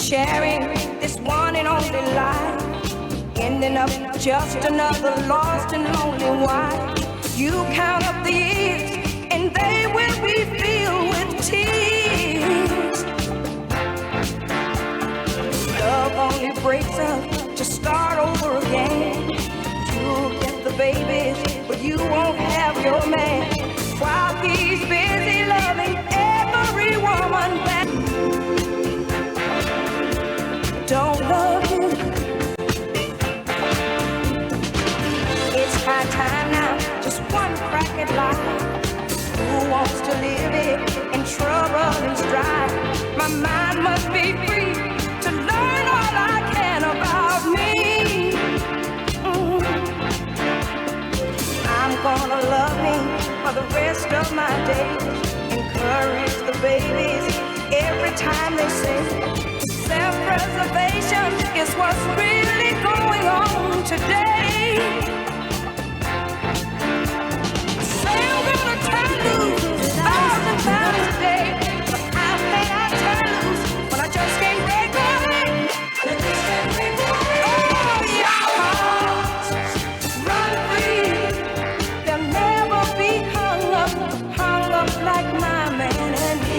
Sharing this one and only life, ending up just another lost and lonely wife. You count up the years and they will be filled with tears. Love only breaks up to start over again. You'll get the babies, but you won't have your man, while he's busy loving every woman that don't love you. It's high time now, just one crack at life. Who wants to live it in trouble and strife? My mind must be free to learn all I can about me. I'm gonna love me for the rest of my days. Encourage the babies every time they sing. Self-preservation is what's really going on today. Say I'm gonna turn loose 1,000 times a day, but how can I turn loose when I just can't break my leg? Oh, yeah, run free. They'll never be hung up like my man and me.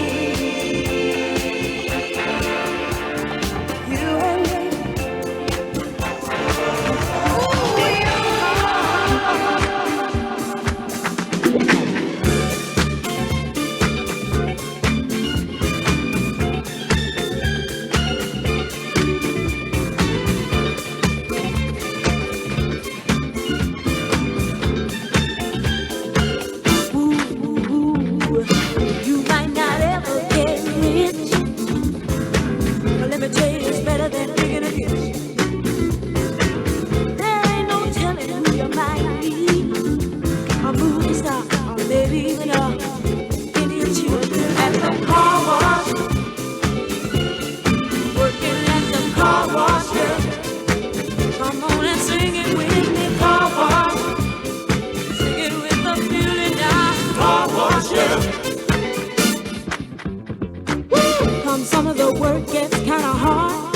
Some of the work gets kinda hard.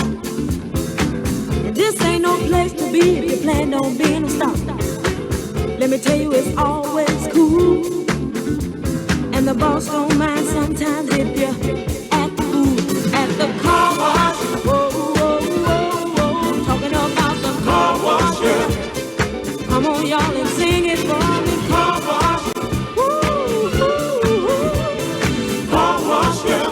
This ain't no place to be if you plan on being a star. Let me tell you, it's always cool, and the boss don't mind sometimes if you act the fool at the car wash. Whoa, whoa, whoa, whoa, talking about the car wash. Yeah. Come on, y'all, and sing it for me. Car wash. Woo, woo, woo. Car wash, yeah.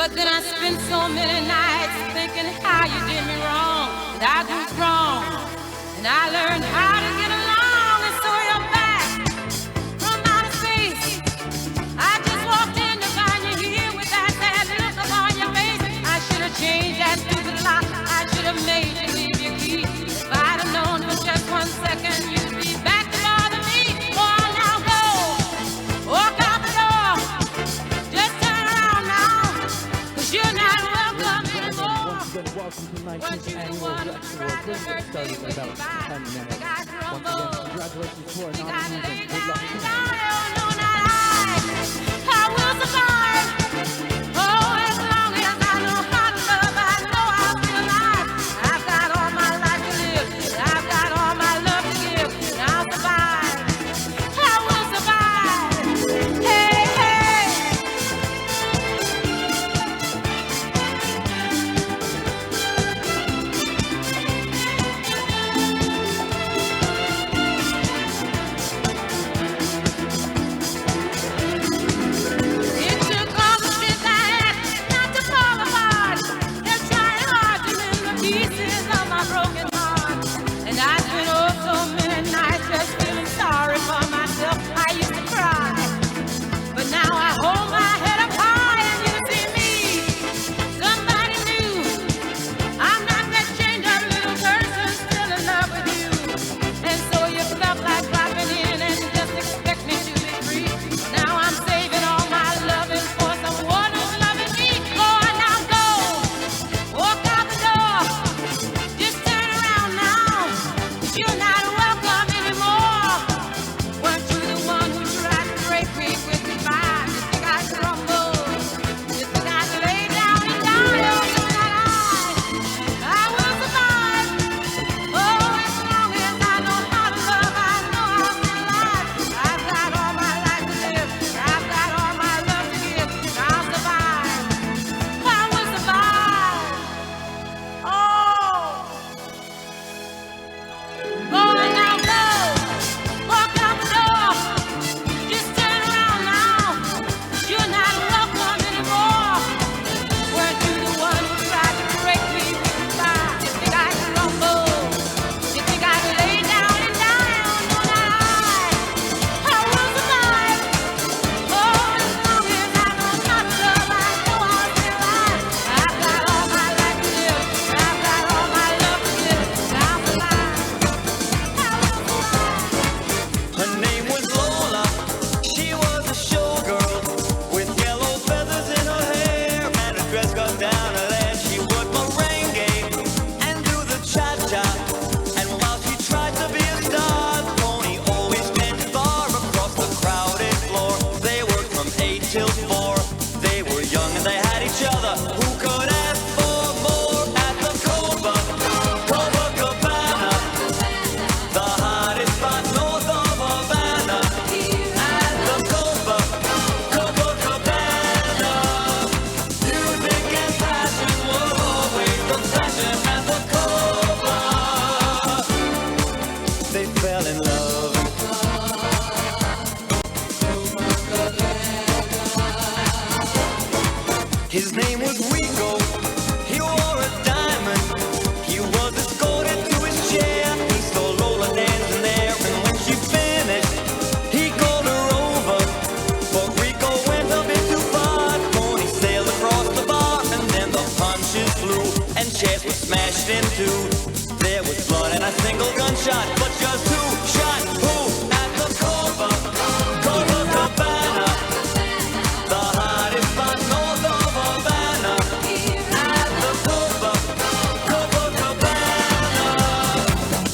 But then I spent so many nights thinking how you did me wrong, and I was wrong, and I learned how to get along, and so you're back from outer space. I just walked in to find you here with that sad look upon your face. I should have changed that stupid lock. I should have made you leave your key. If I'd have known for just 1 second you'd be back to bother me. Oh, now go, walk out the door. Just turn around now, 'cause you're not welcome anymore. Welcome to 19th Annual Lecture Award. This is starting in about 10 minutes. Once again, congratulations to our nominees and good luck to you. I will survive. Oh, as long as I know how to love, I know I'll be alive. I've got all my life to live. I've got all my love to give. And I'll survive. I will survive. Hey, hey. It took all the strength I had not to fall apart. Kept trying hard to mend the pieces of my broken heart. And I spent oh so many nights just feeling sorry for myself. I used to cry, but now I hold my head up high and you see me, somebody new. I'm not that chained up little person still in love with you. And so you felt like dropping in and just expect me to be free. Now I'm saving all my loving for someone who's loving me. Go on now, go, walk out the door. Just turn around now, 'cause you're not welcome anymore. Weren't you the one who tried to break me with goodbye? You think I'd crumble? You think I'd lay down and die? Oh, you're not I will survive. Oh, as long as I know how to love, I know I'll be alive. I've got all my life to live. I've got all my love to give. And I'll survive. I will survive. Oh, go on now, go. Walk out the door. Just turn around now, 'cause you're not welcome anymore. Weren't you the one who tried to break me with goodbye? You think I'd crumble? You think I'd lay down and die? Oh, no, not I will survive. Oh, as long as I know how to love, I know I'll be alive. I've got all my life to live. I've got all my love to give. And I'll survive. I will survive. Her name was Lola. She was a showgirl with yellow feathers in her hair and her dress got down her leg. She would merengue and do the cha-cha. And while she tried to be a star, the pony always danced far across the crowded floor. They worked from 8 till 4. They were young and they had each other. Who could ask for more at the Copacabana? The hottest spot north of Havana. At the Copacabana. Music and passion were always the fashion at the Copa. They fell in love. His name was Rico. He wore a diamond. He was escorted to his chair. He saw Lola dancing there, and when she finished, he called her over. But Rico went a bit too far. Pony sailed across the bar, and then the punches flew, and chairs were smashed in two. There was blood and a single gunshot, but just who shot who at the Copacabana? The hottest spot north of Havana. At the Copacabana.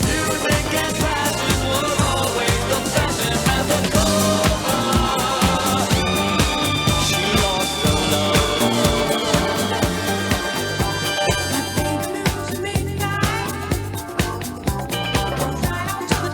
Music and passion were always the fashion at the Copa. She lost her love. Lose me, guy. Right on to the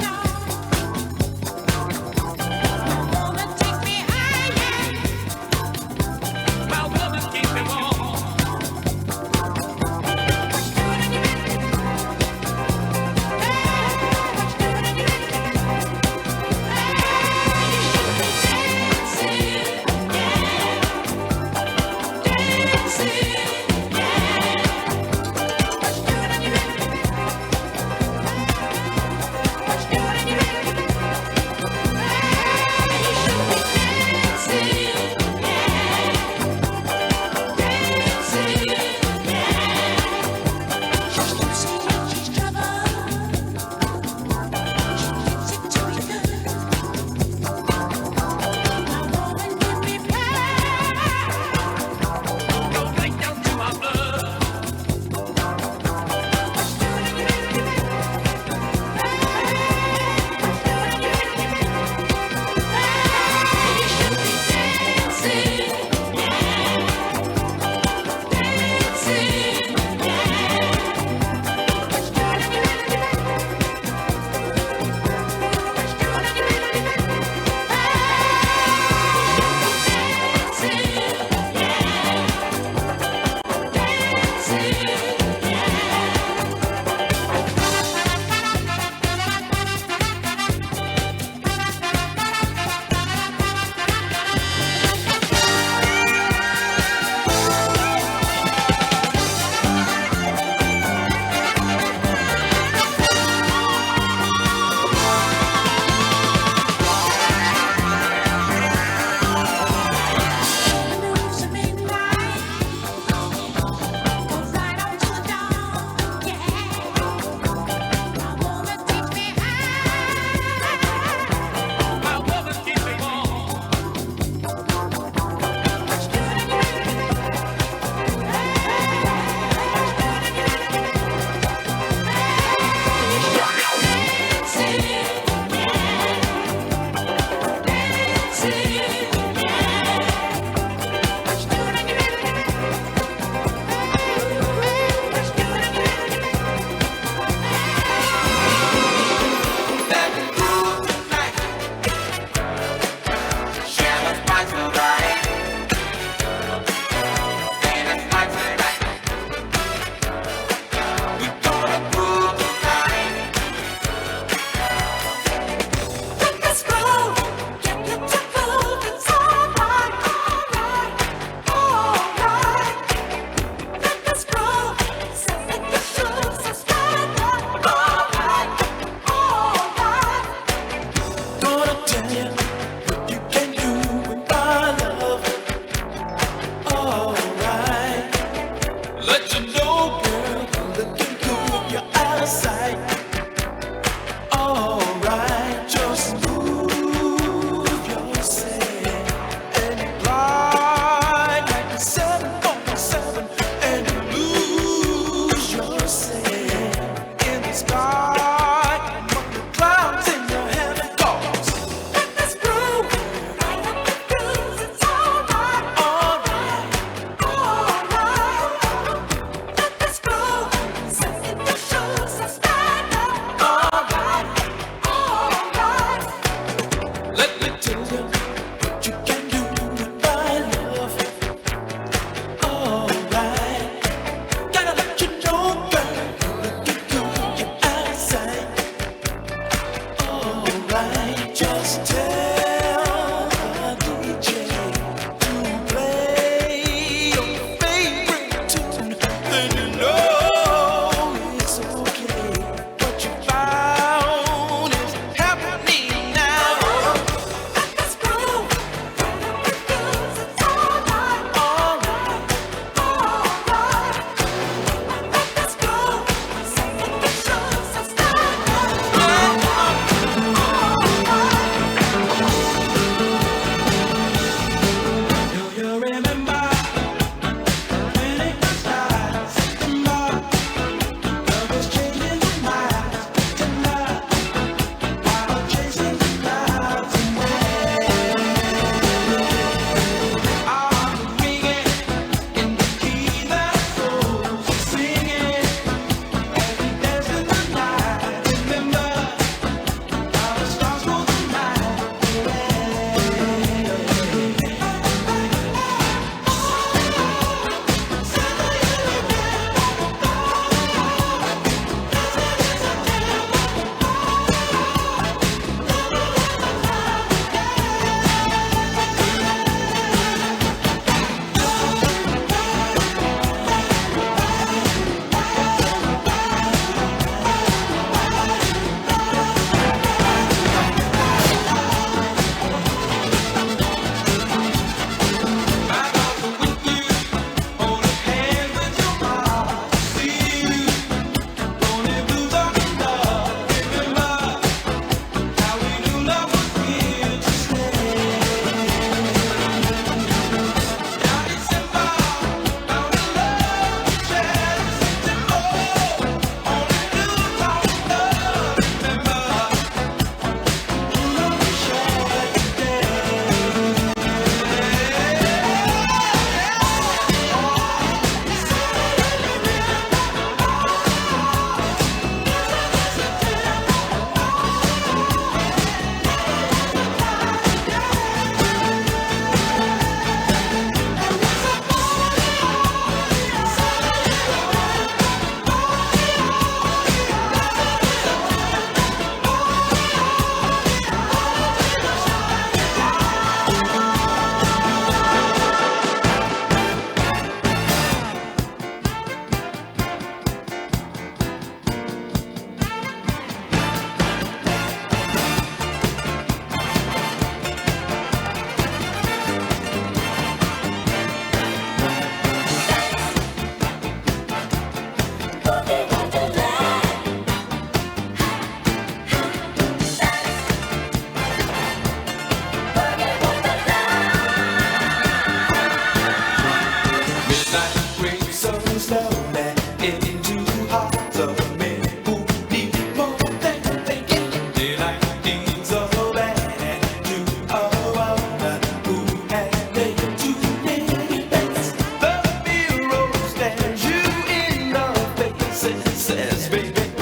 Night brings so slowly into hearts of men who need more than they get. Daylight needs a man to a woman who has made too many bets. The mirror stares you in the face and says, baby, it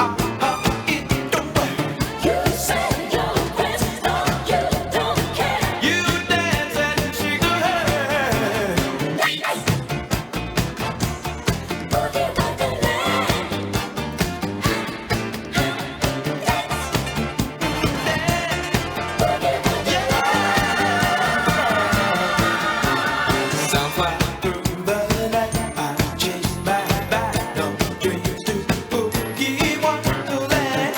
don't work. You say you're crazy, no, you don't care. You dance and shake your head. Boogie Wonderland. Sound fly through the night. I chase my back, no dreams to Boogie Wonderland.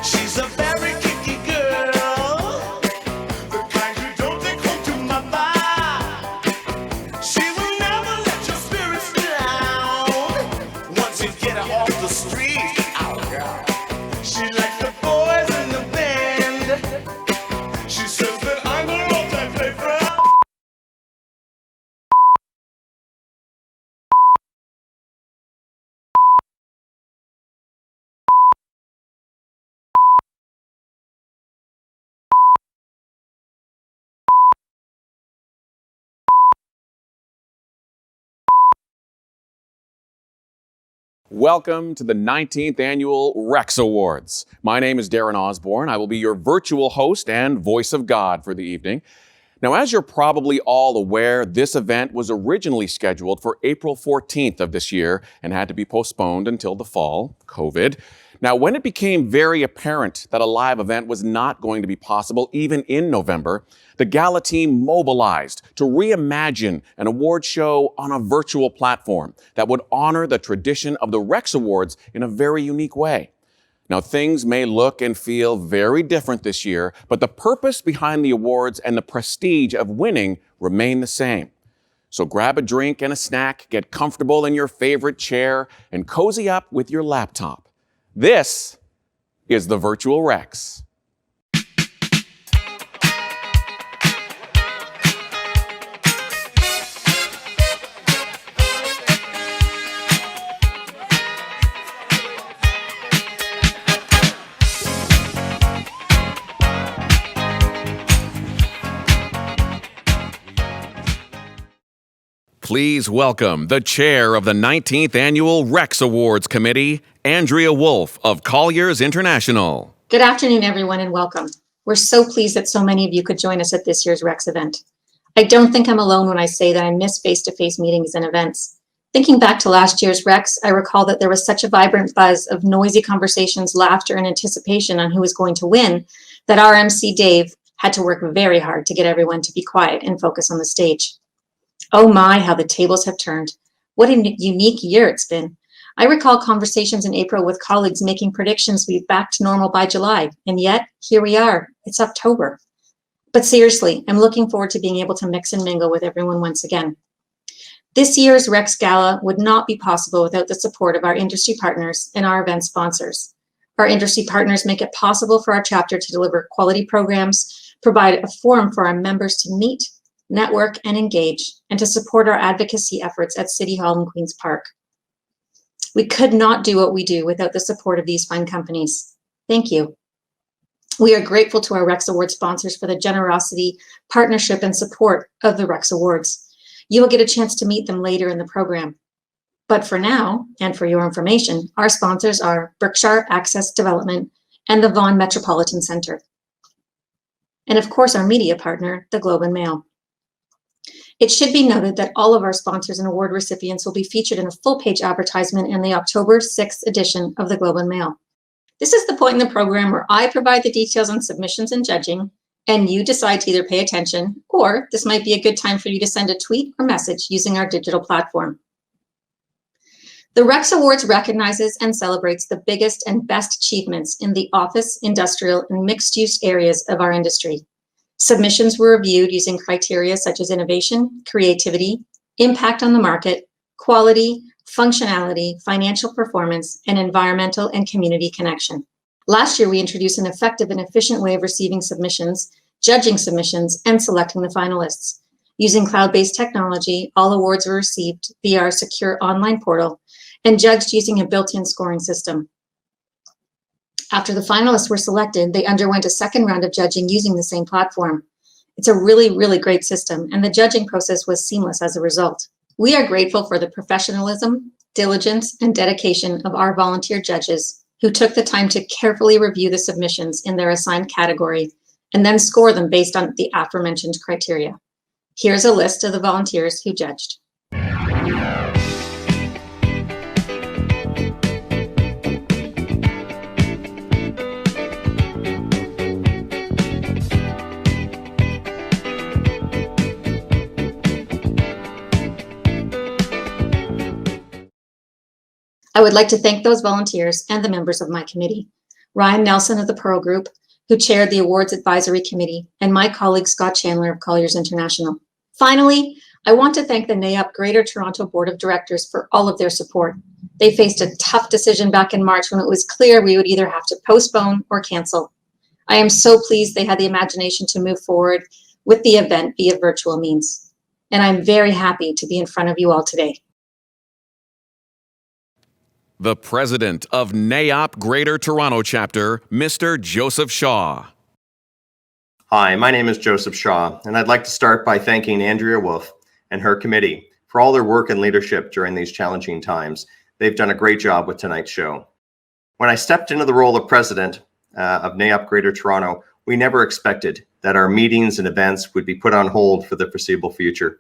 She's a very kicky girl, the kind you don't take home to mama. She will never let your spirits down once you get her off the street. Oh, girl. She likes the boys in the band. She says that I'm her all-time favorite. Welcome to the 19th Annual Rex Awards. My name is Darren Osborne. I will be your virtual host and voice of God for the evening. Now, as you're probably all aware, this event was originally scheduled for April 14th of this year and had to be postponed until the fall, COVID. Now, when it became very apparent that a live event was not going to be possible even in November, the gala team mobilized to reimagine an award show on a virtual platform that would honor the tradition of the Rex Awards in a very unique way. Now, things may look and feel very different this year, but the purpose behind the awards and the prestige of winning remain the same. So grab a drink and a snack, get comfortable in your favorite chair, and cozy up with your laptop. This is the Virtual Rex. Please welcome the chair of the 19th Annual Rex Awards Committee, Andrea Wolf of Colliers International. Good afternoon, everyone, and welcome. We're so pleased that so many of you could join us at this year's Rex event. I don't think I'm alone when I say that I miss face-to-face meetings and events. Thinking back to last year's Rex, I recall that there was such a vibrant buzz of noisy conversations, laughter, and anticipation on who was going to win that our MC Dave had to work very hard to get everyone to be quiet and focus on the stage. Oh my, how the tables have turned. What a unique year it's been. I recall conversations in April with colleagues making predictions we'd be back to normal by July, and yet here we are. It's October. But seriously, I'm looking forward to being able to mix and mingle with everyone once again. This year's Rex Gala would not be possible without the support of our industry partners and our event sponsors. Our industry partners make it possible for our chapter to deliver quality programs, provide a forum for our members to meet, network, and engage, and to support our advocacy efforts at City Hall and Queen's Park. We could not do what we do without the support of these fine companies. Thank you. We are grateful to our Rex Award sponsors for the generosity, partnership, and support of the Rex Awards. You will get a chance to meet them later in the program. But for now, and for your information, our sponsors are Berkshire Access Development and the Vaughan Metropolitan Center. And of course, our media partner, the Globe and Mail. It should be noted that all of our sponsors and award recipients will be featured in a full-page advertisement in the October 6th edition of the Globe and Mail. This is the point in the program where I provide the details on submissions and judging, and you decide to either pay attention, or this might be a good time for you to send a tweet or message using our digital platform. The Rex Awards recognizes and celebrates the biggest and best achievements in the office, industrial, and mixed-use areas of our industry. Submissions were reviewed using criteria such as innovation, creativity, impact on the market, quality, functionality, financial performance, and environmental and community connection. Last year, we introduced an effective and efficient way of receiving submissions, judging submissions, and selecting the finalists. Using cloud-based technology, all awards were received via our secure online portal and judged using a built-in scoring system. After the finalists were selected, they underwent a second round of judging using the same platform. It's a really, really great system, and the judging process was seamless as a result. We are grateful for the professionalism, diligence, and dedication of our volunteer judges who took the time to carefully review the submissions in their assigned category and then score them based on the aforementioned criteria. Here's a list of the volunteers who judged. I would like to thank those volunteers and the members of my committee. Ryan Nelson of the Pearl Group, who chaired the Awards Advisory Committee, and my colleague Scott Chandler of Colliers International. Finally, I want to thank the NAIOP Greater Toronto Board of Directors for all of their support. They faced a tough decision back in March when it was clear we would either have to postpone or cancel. I am so pleased they had the imagination to move forward with the event via virtual means. And I'm very happy to be in front of you all today. The president of NAIOP Greater Toronto Chapter, Mr. Joseph Shaw. Hi, my name is Joseph Shaw, and I'd like to start by thanking Andrea Wolf and her committee for all their work and leadership during these challenging times. They've done a great job with tonight's show. When I stepped into the role of president of NAIOP Greater Toronto, we never expected that our meetings and events would be put on hold for the foreseeable future.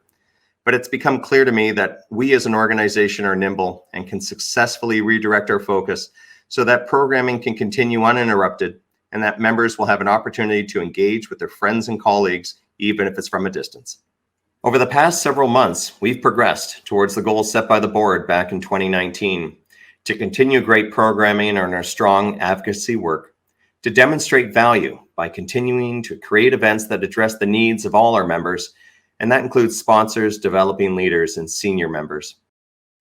But it's become clear to me that we as an organization are nimble and can successfully redirect our focus so that programming can continue uninterrupted and that members will have an opportunity to engage with their friends and colleagues, even if it's from a distance. Over the past several months, we've progressed towards the goals set by the board back in 2019 to continue great programming on our strong advocacy work, to demonstrate value by continuing to create events that address the needs of all our members, and that includes sponsors, developing leaders, and senior members.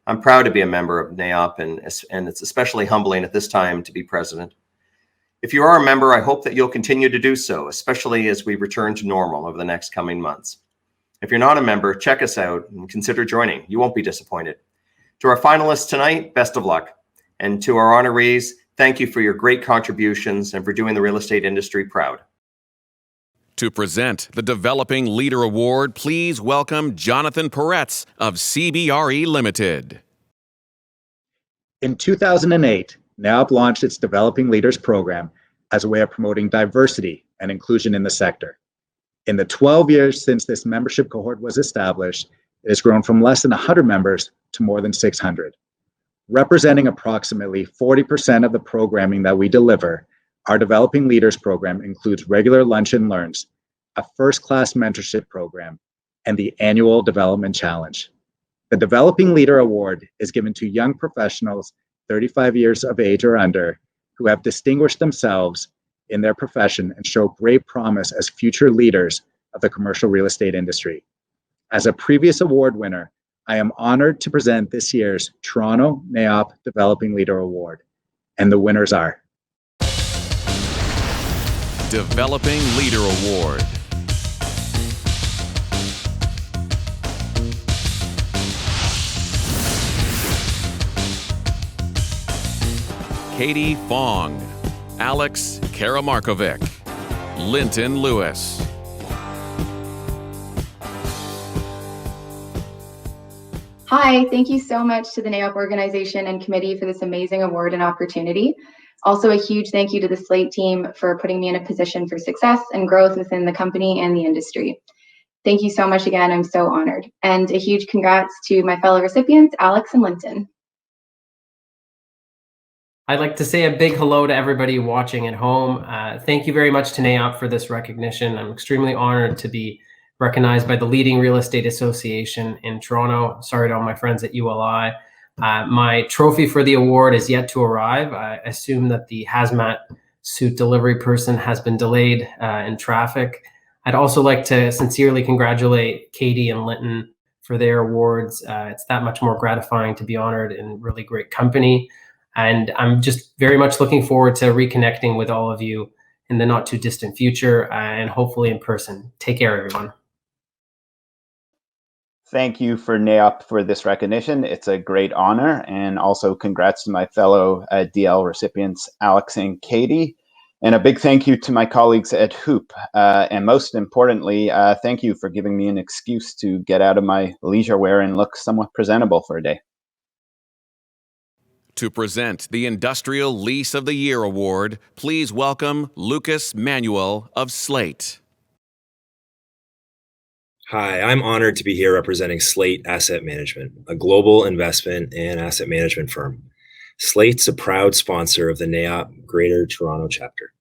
I'm proud to be a member of NAIOP, and it's especially humbling at this time to be president. If you are a member, I hope that you'll continue to do so, especially as we return to normal over the next coming months. If you're not a member, check us out and consider joining. You won't be disappointed. To our finalists tonight, best of luck. And to our honorees, thank you for your great contributions and for doing the real estate industry proud. To present the Developing Leader Award, please welcome Jonathan Peretz of CBRE Limited. In 2008, NAIOP launched its Developing Leaders program as a way of promoting diversity and inclusion in the sector. In the 12 years since this membership cohort was established, it has grown from less than 100 members to more than 600. Representing approximately 40% of the programming that we deliver, our Developing Leaders program includes regular lunch and learns, a first-class mentorship program, and the annual Development Challenge. The Developing Leader Award is given to young professionals 35 years of age or under who have distinguished themselves in their profession and show great promise as future leaders of the commercial real estate industry. As a previous award winner, I am honored to present this year's Toronto NAIOP Developing Leader Award, and the winners are Developing Leader Award. Katie Fong, Alex Karamarkovic, Linton Lewis. Hi, thank you so much to the NAIOP organization and committee for this amazing award and opportunity. Also, a huge thank you to the Slate team for putting me in a position for success and growth within the company and the industry. Thank you so much again, I'm so honored. And a huge congrats to my fellow recipients, Alex and Linton. I'd like to say a big hello to everybody watching at home. Thank you very much to NAIOP for this recognition. I'm extremely honored to be recognized by the leading real estate association in Toronto. Sorry to all my friends at ULI. My trophy for the award is yet to arrive. I assume that the hazmat suit delivery person has been delayed in traffic. I'd also like to sincerely congratulate Katie and Linton for their awards. It's that much more gratifying to be honored in really great company. And I'm just very much looking forward to reconnecting with all of you in the not too distant future and hopefully in person. Take care, everyone. Thank you for NAIOP for this recognition. It's a great honor. And also congrats to my fellow DL recipients, Alex and Katie. And a big thank you to my colleagues at HOOP. And most importantly, thank you for giving me an excuse to get out of my leisure wear and look somewhat presentable for a day. To present the Industrial Lease of the Year Award, please welcome Lucas Manuel of Slate. Hi, I'm honored to be here representing Slate Asset Management, a global investment and asset management firm. Slate's a proud sponsor of the NAIOP Greater Toronto chapter.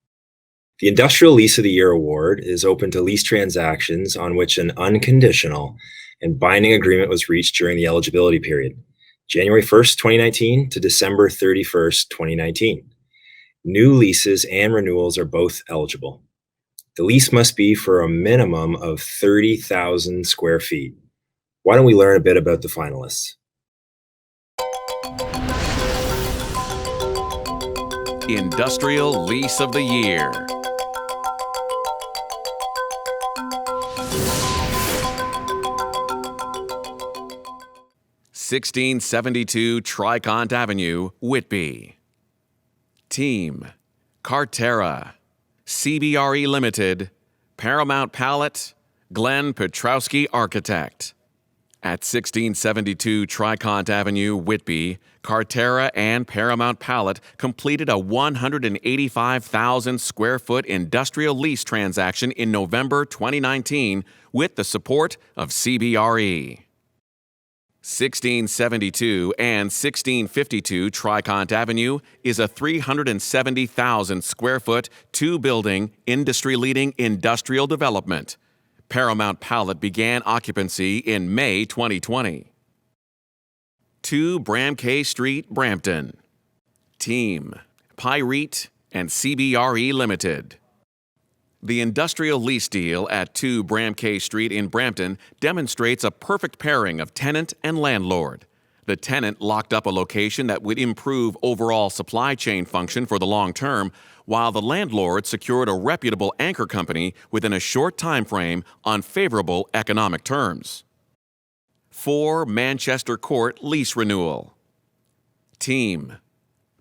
The Industrial Lease of the Year Award is open to lease transactions on which an unconditional and binding agreement was reached during the eligibility period, January 1st, 2019 to December 31st, 2019. New leases and renewals are both eligible. The lease must be for a minimum of 30,000 square feet. Why don't we learn a bit about the finalists? Industrial Lease of the Year. (1672) Tricont Avenue, Whitby. Team, Carterra, CBRE Limited, Paramount Palette, Glenn Petrowski Architect. At 1672 Tricont Avenue, Whitby, Carterra and Paramount Palette completed a 185,000 square foot industrial lease transaction in November 2019 with the support of CBRE. 1672 and 1652 Tricont Avenue is a 370,000 square foot, two-building, industry-leading industrial development. Paramount Palette began occupancy in May 2020. 2 Bramquet Street, Brampton. Team, Pyrite and CBRE Limited. The industrial lease deal at 2 Bramquet Street in Brampton demonstrates a perfect pairing of tenant and landlord. The tenant locked up a location that would improve overall supply chain function for the long term, while the landlord secured a reputable anchor company within a short time frame on favorable economic terms. 4 Manchester Court lease renewal. Team,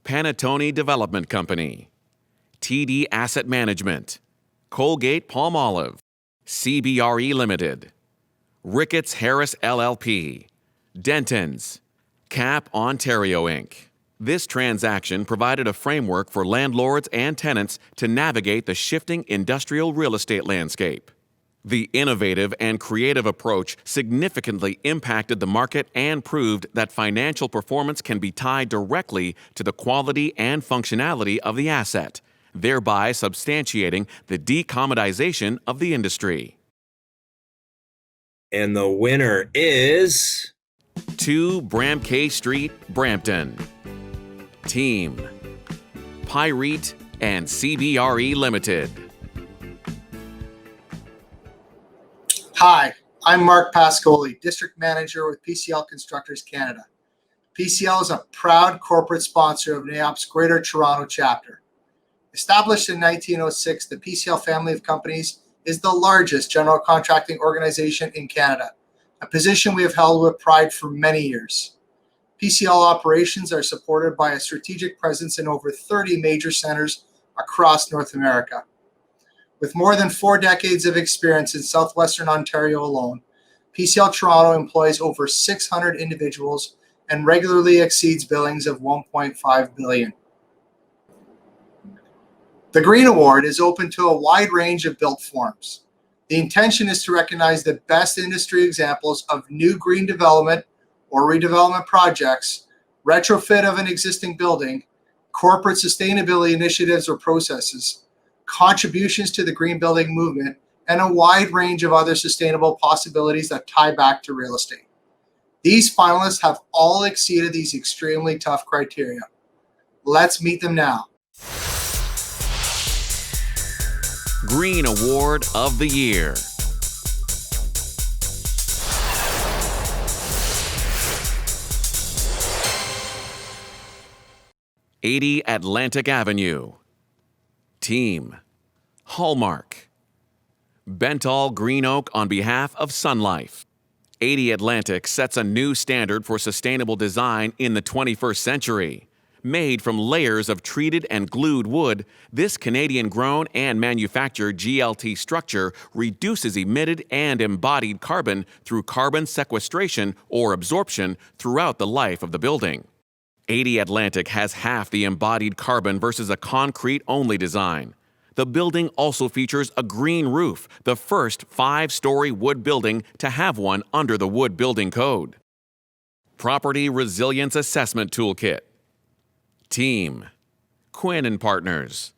Panattoni Development Company, TD Asset Management, Colgate Palmolive, CBRE Limited, Ricketts Harris LLP, Denton's, CAP Ontario Inc. This transaction provided a framework for landlords and tenants to navigate the shifting industrial real estate landscape. The innovative and creative approach significantly impacted the market and proved that financial performance can be tied directly to the quality and functionality of the asset, thereby substantiating the decommodization of the industry. And the winner is 2 Bramquet Street, Brampton. Team Pyrite and CBRE Limited. Hi, I'm Mark Pascoli, District Manager with PCL Constructors Canada. PCL is a proud corporate sponsor of NAIOP's Greater Toronto chapter. Established in 1906, the PCL family of companies is the largest general contracting organization in Canada, a position we have held with pride for many years. PCL operations are supported by a strategic presence in over 30 major centers across North America. With more than 4 decades of experience in southwestern Ontario alone, PCL Toronto employs over 600 individuals and regularly exceeds billings of $1.5 billion. The Green Award is open to a wide range of built forms. The intention is to recognize the best industry examples of new green development or redevelopment projects, retrofit of an existing building, corporate sustainability initiatives or processes, contributions to the green building movement, and a wide range of other sustainable possibilities that tie back to real estate. These finalists have all exceeded these extremely tough criteria. Let's meet them now. Green Award of the Year. '80 Atlantic Avenue. Team Hallmark. Bentall Green Oak on behalf of Sun Life. 80 Atlantic sets a new standard for sustainable design in the 21st century. Made from layers of treated and glued wood, this Canadian-grown and manufactured GLT structure reduces emitted and embodied carbon through carbon sequestration or absorption throughout the life of the building. 80 Atlantic has half the embodied carbon versus a concrete-only design. The building also features a green roof, the first 5-story wood building to have one under the Wood Building Code. Property Resilience Assessment Toolkit. Team Quinn & Partners,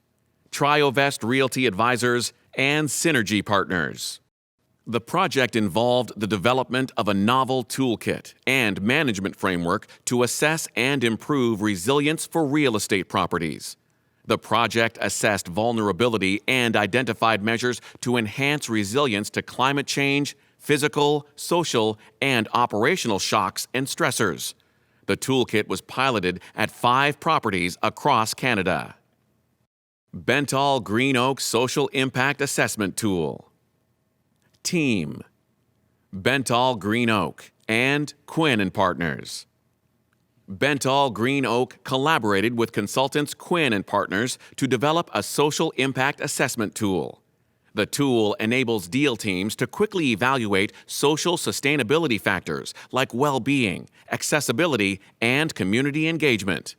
Triovest Realty Advisors, and Synergy Partners. The project involved the development of a novel toolkit and management framework to assess and improve resilience for real estate properties. The project assessed vulnerability and identified measures to enhance resilience to climate change, physical, social, and operational shocks and stressors. The toolkit was piloted at 5 properties across Canada. Bentall Green Oak Social Impact Assessment Tool. Team Bentall Green Oak and Quinn & Partners. Bentall Green Oak collaborated with consultants Quinn & Partners to develop a social impact assessment tool. The tool enables deal teams to quickly evaluate social sustainability factors like well-being, accessibility, and community engagement.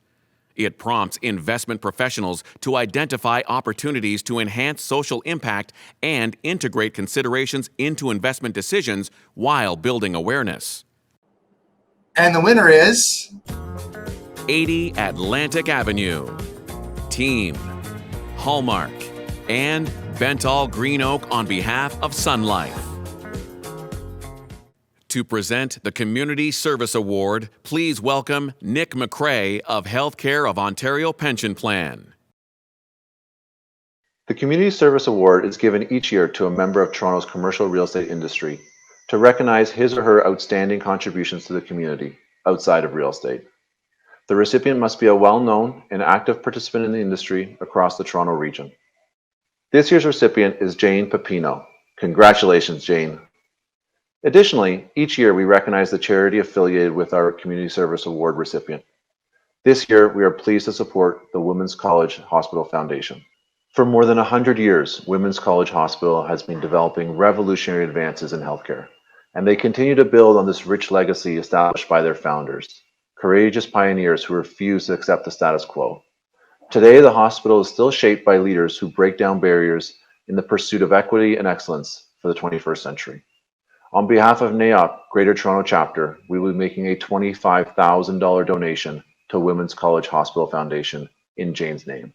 It prompts investment professionals to identify opportunities to enhance social impact and integrate considerations into investment decisions while building awareness. And the winner is 80 Atlantic Avenue. Team Hallmark and Bentall Green Oak on behalf of Sun Life. To present the Community Service Award, please welcome Nick McCrae of Healthcare of Ontario Pension Plan. The Community Service Award is given each year to a member of Toronto's commercial real estate industry to recognize his or her outstanding contributions to the community outside of real estate. The recipient must be a well-known and active participant in the industry across the Toronto region. This year's recipient is Jane Pepino. Congratulations, Jane. Additionally, each year we recognize the charity affiliated with our Community Service Award recipient. This year, we are pleased to support the Women's College Hospital Foundation. For more than 100 years, Women's College Hospital has been developing revolutionary advances in healthcare, and they continue to build on this rich legacy established by their founders, courageous pioneers who refuse to accept the status quo. Today, the hospital is still shaped by leaders who break down barriers in the pursuit of equity and excellence, for the 21st century. On behalf of NAIOP Greater Toronto Chapter, we will be making a $25,000 donation to Women's College Hospital Foundation in Jane's name.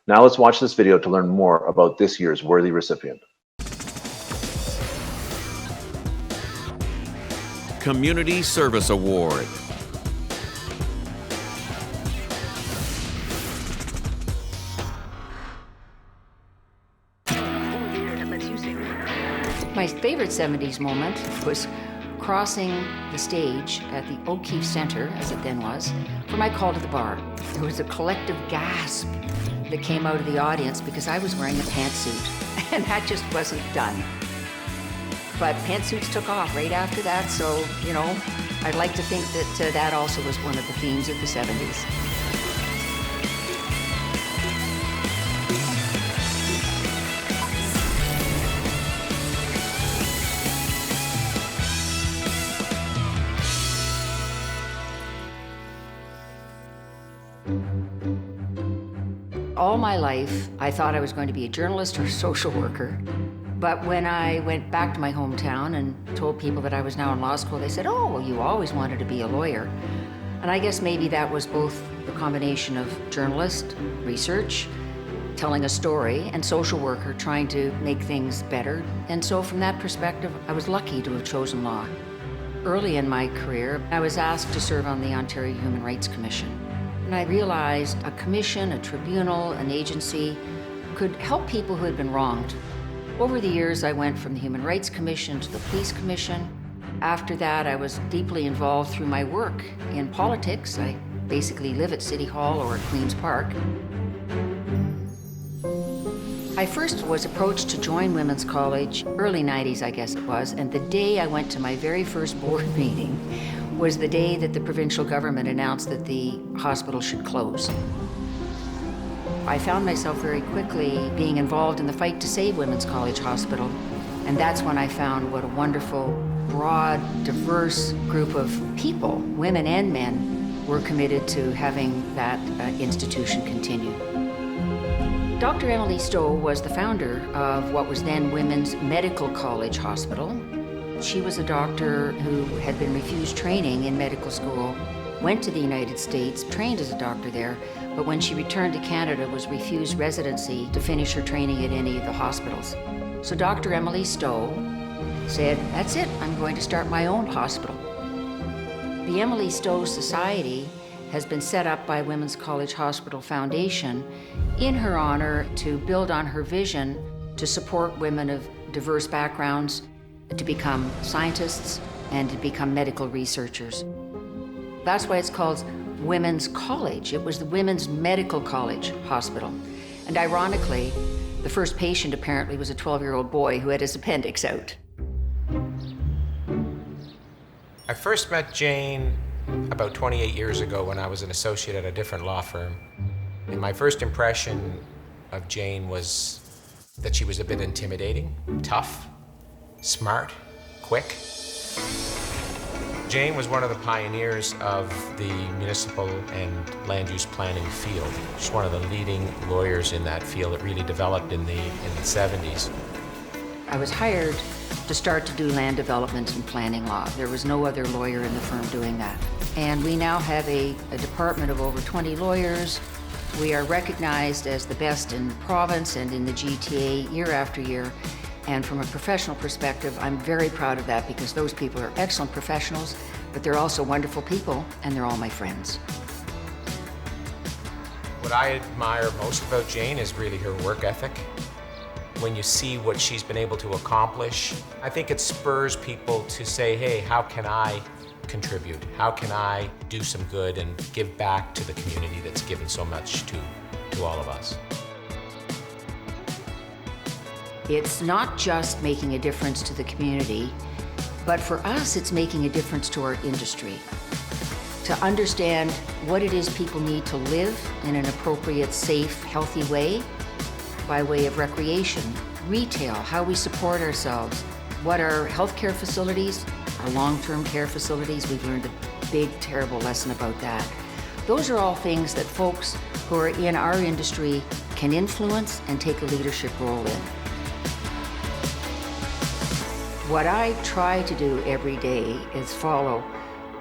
Now let's watch this video to learn more about this year's worthy recipient. Community Service Award. My favorite 70s moment was crossing the stage at the O'Keefe Centre, as it then was, for my call to the bar. There was a collective gasp that came out of the audience because I was wearing a pantsuit, and that just wasn't done. But pantsuits took off right after that, so, you know, I'd like to think that that also was one of the themes of the 70s. All my life, I thought I was going to be a journalist or a social worker. But when I went back to my hometown and told people that I was now in law school, they said, oh, well, you always wanted to be a lawyer. And I guess maybe that was both the combination of journalist, research, telling a story, and social worker trying to make things better. And so from that perspective, I was lucky to have chosen law. Early in my career, I was asked to serve on the Ontario Human Rights Commission. And I realized a commission, a tribunal, an agency could help people who had been wronged. Over the years, I went from the Human Rights Commission to the Police Commission. After that, I was deeply involved through my work in politics. I basically live at City Hall or at Queen's Park. I first was approached to join Women's College, early 90s, I guess it was, and the day I went to my very first board meeting was the day that the provincial government announced that the hospital should close. I found myself very quickly being involved in the fight to save Women's College Hospital, and that's when I found what a wonderful, broad, diverse group of people, women and men, were committed to having that institution continue. Dr. Emily Stowe was the founder of what was then Women's Medical College Hospital. She was a doctor who had been refused training in medical school, went to the United States, trained as a doctor there, but when she returned to Canada was refused residency to finish her training at any of the hospitals. So Dr. Emily Stowe said, that's it, I'm going to start my own hospital. The Emily Stowe Society has been set up by Women's College Hospital Foundation in her honor to build on her vision to support women of diverse backgrounds to become scientists and to become medical researchers. That's why it's called Women's College. It was the Women's Medical College Hospital. And ironically, the first patient apparently was a 12-year-old boy who had his appendix out. I first met Jane about 28 years ago when I was an associate at a different law firm. And my first impression of Jane was that she was a bit intimidating, tough, smart, quick. Jane was one of the pioneers of the municipal and land use planning field. She's one of the leading lawyers in that field. It really developed in the 70s. I was hired to start to do land development and planning law. There was no other lawyer in the firm doing that. And we now have a department of over 20 lawyers. We are recognized as the best in the province and in the GTA year after year. And from a professional perspective, I'm very proud of that because those people are excellent professionals, but they're also wonderful people, and they're all my friends. What I admire most about Jane is really her work ethic. When you see what she's been able to accomplish, I think it spurs people to say, hey, how can I contribute? How can I do some good and give back to the community that's given so much to all of us? It's not just making a difference to the community, but for us, it's making a difference to our industry. To understand what it is people need to live in an appropriate, safe, healthy way, by way of recreation, retail, how we support ourselves, what our healthcare facilities, our long-term care facilities, we've learned a big, terrible lesson about that. Those are all things that folks who are in our industry can influence and take a leadership role in. What I try to do every day is follow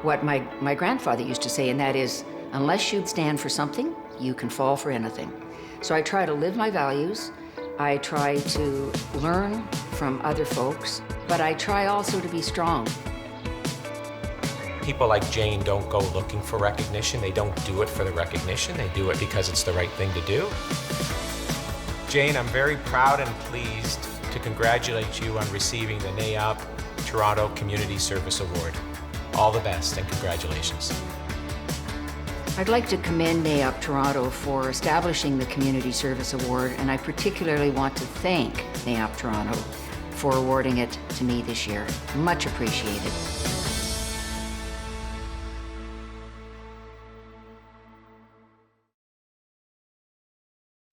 what my grandfather used to say, and that is, unless you stand for something, you can fall for anything. So I try to live my values. I try to learn from other folks, but I try also to be strong. People like Jane don't go looking for recognition. They don't do it for the recognition. They do it because it's the right thing to do. Jane, I'm very proud and pleased to congratulate you on receiving the NAIOP Toronto Community Service Award. All the best and congratulations. I'd like to commend NAIOP Toronto for establishing the Community Service Award, and I particularly want to thank NAIOP Toronto for awarding it to me this year. Much appreciated.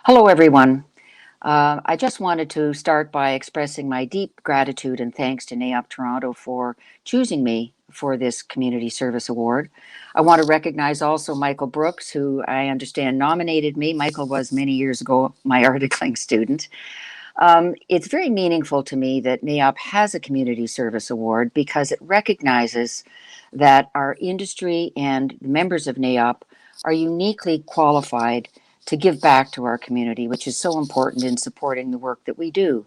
Hello, everyone. I just wanted to start by expressing my deep gratitude and thanks to NAIOP Toronto for choosing me for this Community Service Award. I want to recognize also Michael Brooks, who I understand nominated me. Michael was many years ago my articling student. It's very meaningful to me that NAIOP has a Community Service Award because it recognizes that our industry and the members of NAIOP are uniquely qualified to give back to our community, which is so important in supporting the work that we do.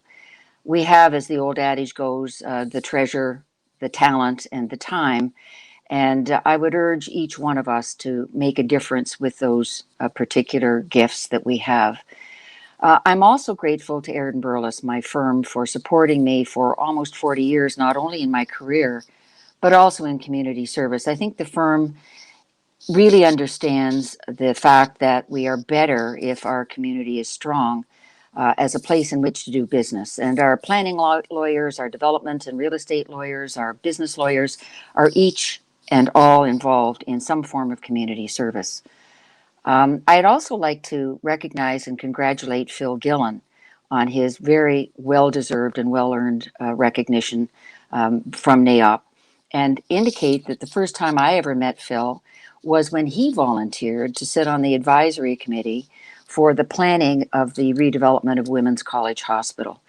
We have, as the old adage goes, the treasure, the talent, and the time. And I would urge each one of us to make a difference with those particular gifts that we have. I'm also grateful to Aaron Burles, my firm, for supporting me for almost 40 years, not only in my career, but also in community service. I think the firm really understands the fact that we are better if our community is strong as a place in which to do business. And our planning lawyers, our development and real estate lawyers, our business lawyers are each and all involved in some form of community service. I'd also like to recognize and congratulate Phil Gillen on his very well-deserved and well-earned recognition from NAIOP, and indicate that the first time I ever met Phil was when he volunteered to sit on the advisory committee for the planning of the redevelopment of Women's College Hospital.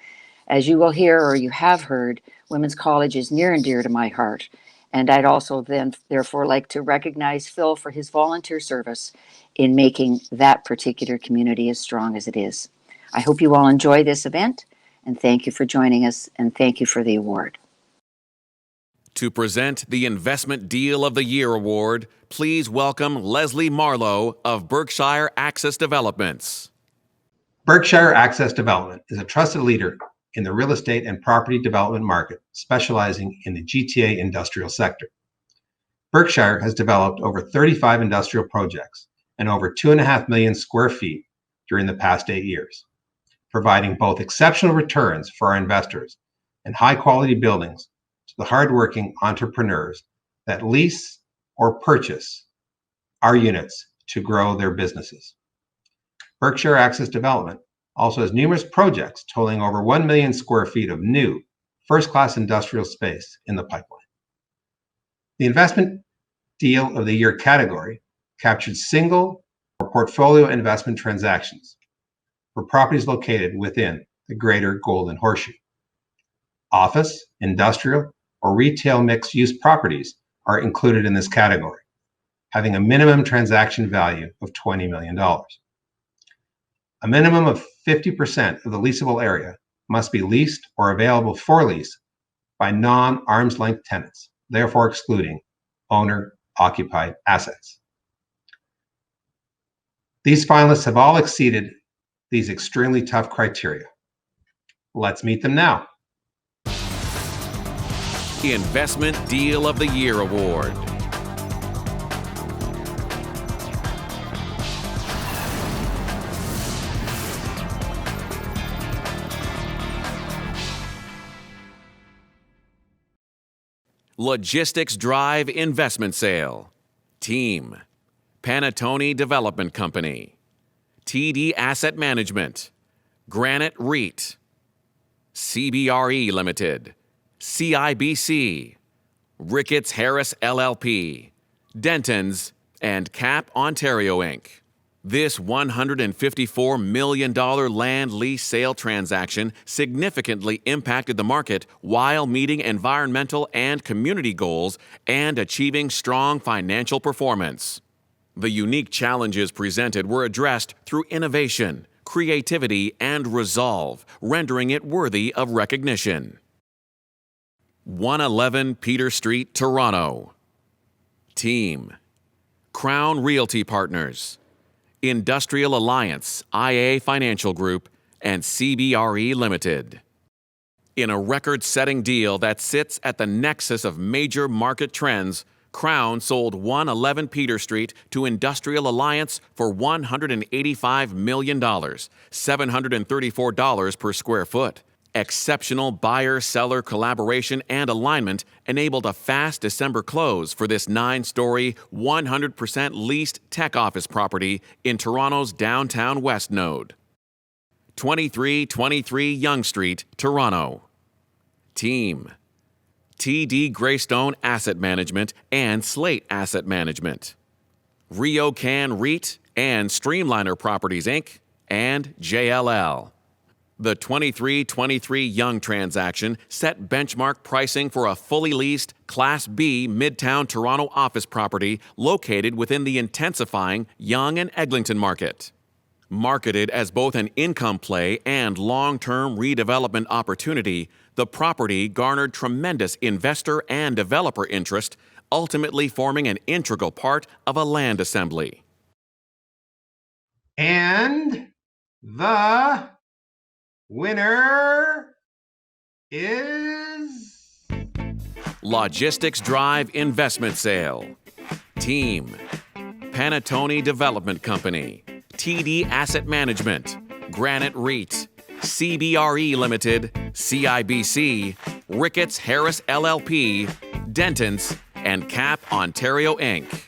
As you will hear, or you have heard, Women's College is near and dear to my heart. And I'd also then therefore like to recognize Phil for his volunteer service in making that particular community as strong as it is. I hope you all enjoy this event, and thank you for joining us, and thank you for the award. To present the Investment Deal of the Year Award, please welcome Leslie Marlowe of Berkshire Access Developments. Berkshire Access Development is a trusted leader in the real estate and property development market, specializing in the GTA industrial sector. Berkshire has developed over 35 industrial projects and over 2.5 million square feet during the past 8 years, providing both exceptional returns for our investors and high-quality buildings to the hardworking entrepreneurs that lease or purchase our units to grow their businesses. Berkshire Access Development also has numerous projects totaling over 1 million square feet of new first-class industrial space in the pipeline. The Investment Deal of the Year category captured single or portfolio investment transactions for properties located within the Greater Golden Horseshoe. Office, industrial, or retail mixed-use properties are included in this category, having a minimum transaction value of $20 million. A minimum of 50% of the leasable area must be leased or available for lease by non-arm's length tenants, therefore excluding owner-occupied assets. These finalists have all exceeded these extremely tough criteria. Let's meet them now. Investment Deal of the Year Award. Logistics Drive Investment Sale. Team. Panattoni Development Company. TD Asset Management. Granite REIT. CBRE Limited. CIBC. Ricketts Harris LLP. Denton's and CAP Ontario Inc. This $154 million land lease sale transaction significantly impacted the market while meeting environmental and community goals and achieving strong financial performance. The unique challenges presented were addressed through innovation, creativity, and resolve, rendering it worthy of recognition. 111 Peter Street, Toronto. Team: Crown Realty Partners, Industrial Alliance, IA Financial Group, and CBRE Limited. In a record-setting deal that sits at the nexus of major market trends, Crown sold 111 Peter Street to Industrial Alliance for $185 million, $734 per square foot. Exceptional buyer-seller collaboration and alignment enabled a fast December close for this 9-story, 100% leased tech office property in Toronto's downtown west node. 2323 Yonge Street, Toronto. Team: TD Greystone Asset Management and Slate Asset Management, RioCan REIT and Streamliner Properties Inc., and JLL. The 2323 Yonge transaction set benchmark pricing for a fully leased Class B Midtown Toronto office property located within the intensifying Yonge and Eglinton market. Marketed as both an income play and long-term redevelopment opportunity, the property garnered tremendous investor and developer interest, ultimately forming an integral part of a land assembly. And the winner is Logistics Drive Investment Sale. Team: Panettone Development Company, TD Asset Management, Granite REIT, CBRE Limited, CIBC, Ricketts Harris LLP, Dentons, and CAP Ontario Inc.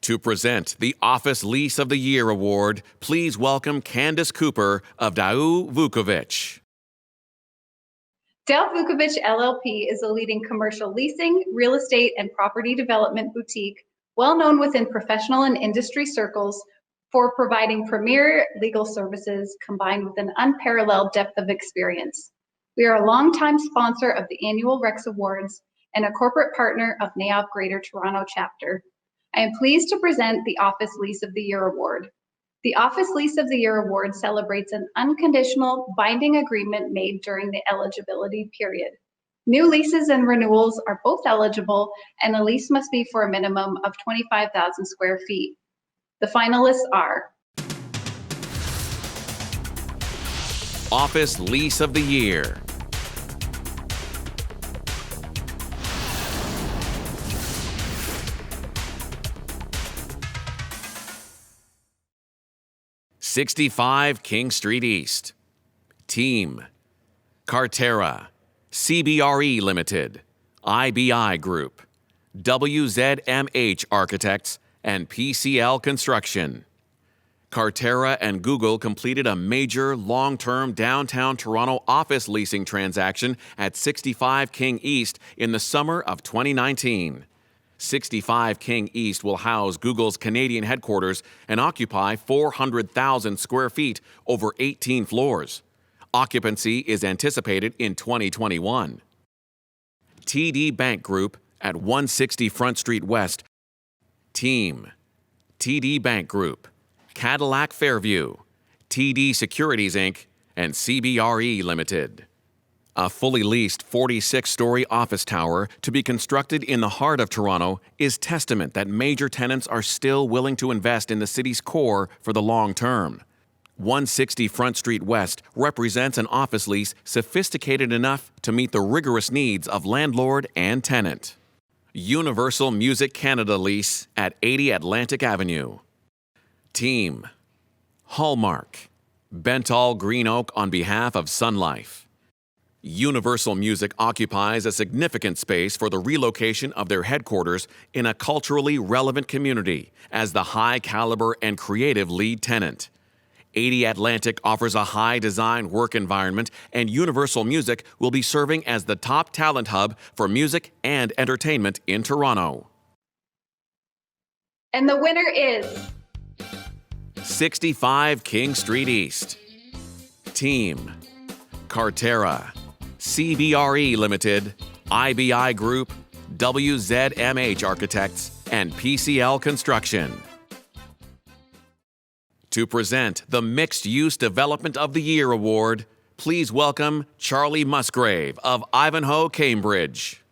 To present the Office Lease of the Year Award, please welcome Candace Cooper of Dau Vukovic. Dau Vukovic LLP is a leading commercial leasing, real estate, and property development boutique, well known within professional and industry circles for providing premier legal services combined with an unparalleled depth of experience. We are a longtime sponsor of the annual Rex Awards and a corporate partner of NAIOP Greater Toronto chapter. I am pleased to present the Office Lease of the Year Award. The Office Lease of the Year Award celebrates an unconditional binding agreement made during the eligibility period. New leases and renewals are both eligible, and the lease must be for a minimum of 25,000 square feet. The finalists are Office Lease of the Year. '65 King Street East. Team: Carterra, CBRE Limited, IBI Group, WZMH Architects, and PCL Construction. Carterra and Google completed a major long-term downtown Toronto office leasing transaction at 65 King East in the summer of 2019. 65 King East will house Google's Canadian headquarters and occupy 400,000 square feet over 18 floors. Occupancy is anticipated in 2021. TD Bank Group at 160 Front Street West. Team: TD Bank Group, Cadillac Fairview, TD Securities Inc., and CBRE Limited. A fully leased 46-story office tower to be constructed in the heart of Toronto is testament that major tenants are still willing to invest in the city's core for the long term. 160 Front Street West represents an office lease sophisticated enough to meet the rigorous needs of landlord and tenant. Universal Music Canada lease at 80 Atlantic Avenue. Team: Hallmark, Bentall Green Oak on behalf of Sun Life. Universal Music occupies a significant space for the relocation of their headquarters in a culturally relevant community as the high-caliber and creative lead tenant. 80 Atlantic offers a high-design work environment, and Universal Music will be serving as the top talent hub for music and entertainment in Toronto. And the winner is 65 King Street East. Team: Carterra, CBRE Limited, IBI Group, WZMH Architects, and PCL Construction. To present the Mixed Use Development of the Year Award, please welcome Charlie Musgrave of Ivanhoe, Cambridge.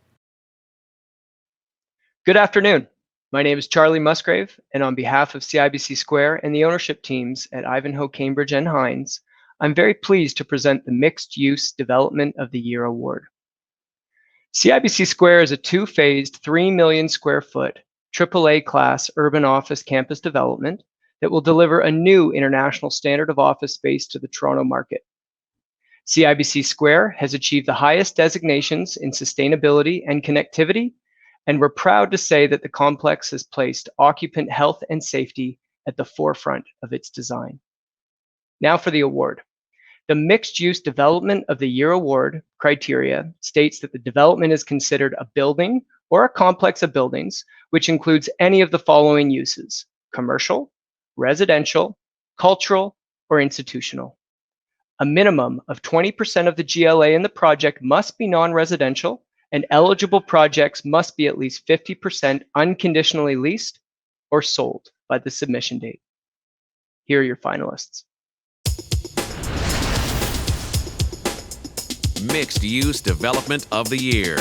Good afternoon. My name is Charlie Musgrave, and on behalf of CIBC Square and the ownership teams at Ivanhoe, Cambridge, and Hines, I'm very pleased to present the Mixed Use Development of the Year Award. CIBC Square is a two-phased, 3 million square foot, AAA class urban office campus development that will deliver a new international standard of office space to the Toronto market. CIBC Square has achieved the highest designations in sustainability and connectivity, and we're proud to say that the complex has placed occupant health and safety at the forefront of its design. Now for the award. The Mixed Use Development of the Year Award criteria states that the development is considered a building or a complex of buildings, which includes any of the following uses: commercial, residential, cultural, or institutional. A minimum of 20% of the GLA in the project must be non-residential, and eligible projects must be at least 50% unconditionally leased or sold by the submission date. Here are your finalists. Mixed Use Development of the Year.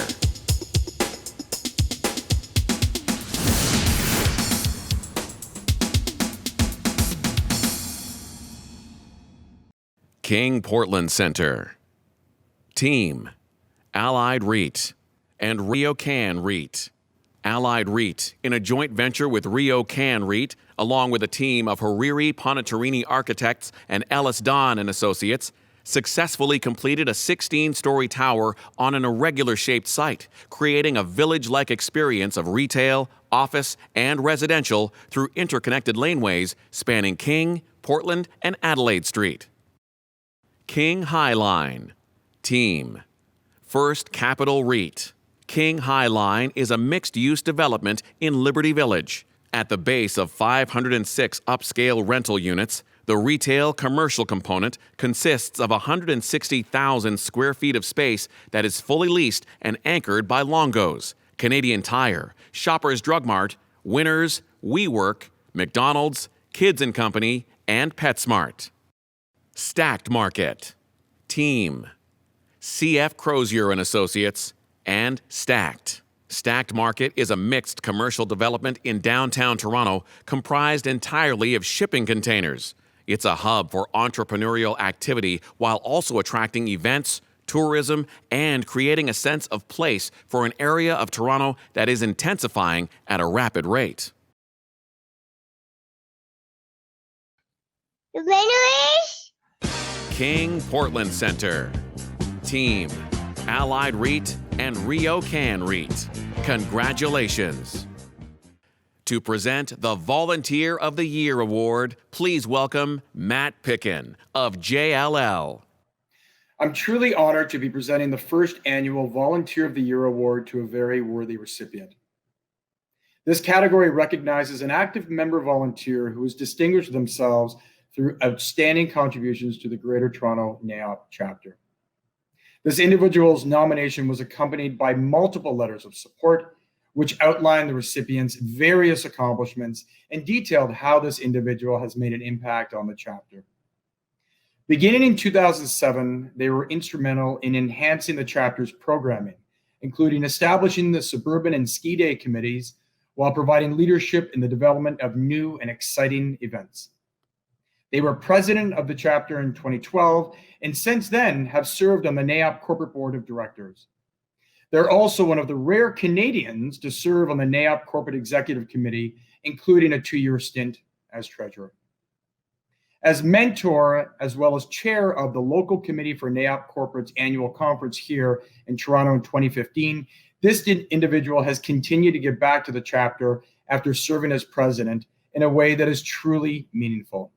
King Portland Center. Team: Allied REIT and RioCan REIT. Allied REIT, in a joint venture with RioCan REIT, along with a team of Hariri Ponatorini Architects and Ellis Don and Associates, successfully completed a 16-story tower on an irregular-shaped site, creating a village-like experience of retail, office, and residential through interconnected laneways spanning King, Portland, and Adelaide Street. King High Line. Team: First Capital REIT. King High Line is a mixed-use development in Liberty Village. At the base of 506 upscale rental units, the retail-commercial component consists of 160,000 square feet of space that is fully leased and anchored by Longo's, Canadian Tire, Shoppers Drug Mart, Winners, WeWork, McDonald's, Kids & Company, and PetSmart. Stacked Market. Team: CF Crozier and Associates, and Stacked. Stacked Market is a mixed commercial development in downtown Toronto comprised entirely of shipping containers. It's a hub for entrepreneurial activity while also attracting events, tourism, and creating a sense of place for an area of Toronto that is intensifying at a rapid rate. King Portland Center. Team: Allied REIT and RioCan REIT. Congratulations. To present the Volunteer of the Year Award, please welcome Matt Pickin of JLL. I'm truly honored to be presenting the first annual Volunteer of the Year Award to a very worthy recipient. This category recognizes an active member volunteer who has distinguished themselves through outstanding contributions to the Greater Toronto NAIOP chapter. This individual's nomination was accompanied by multiple letters of support, which outlined the recipient's various accomplishments and detailed how this individual has made an impact on the chapter. Beginning in 2007, they were instrumental in enhancing the chapter's programming, including establishing the Suburban and Ski Day committees while providing leadership in the development of new and exciting events. They were president of the chapter in 2012 and since then have served on the NAIOP Corporate Board of Directors. They're also one of the rare Canadians to serve on the NAIOP Corporate Executive Committee, including a 2-year stint as treasurer. As mentor, as well as chair of the local committee for NAIOP Corporate's annual conference here in Toronto in 2015, this individual has continued to give back to the chapter after serving as president in a way that is truly meaningful.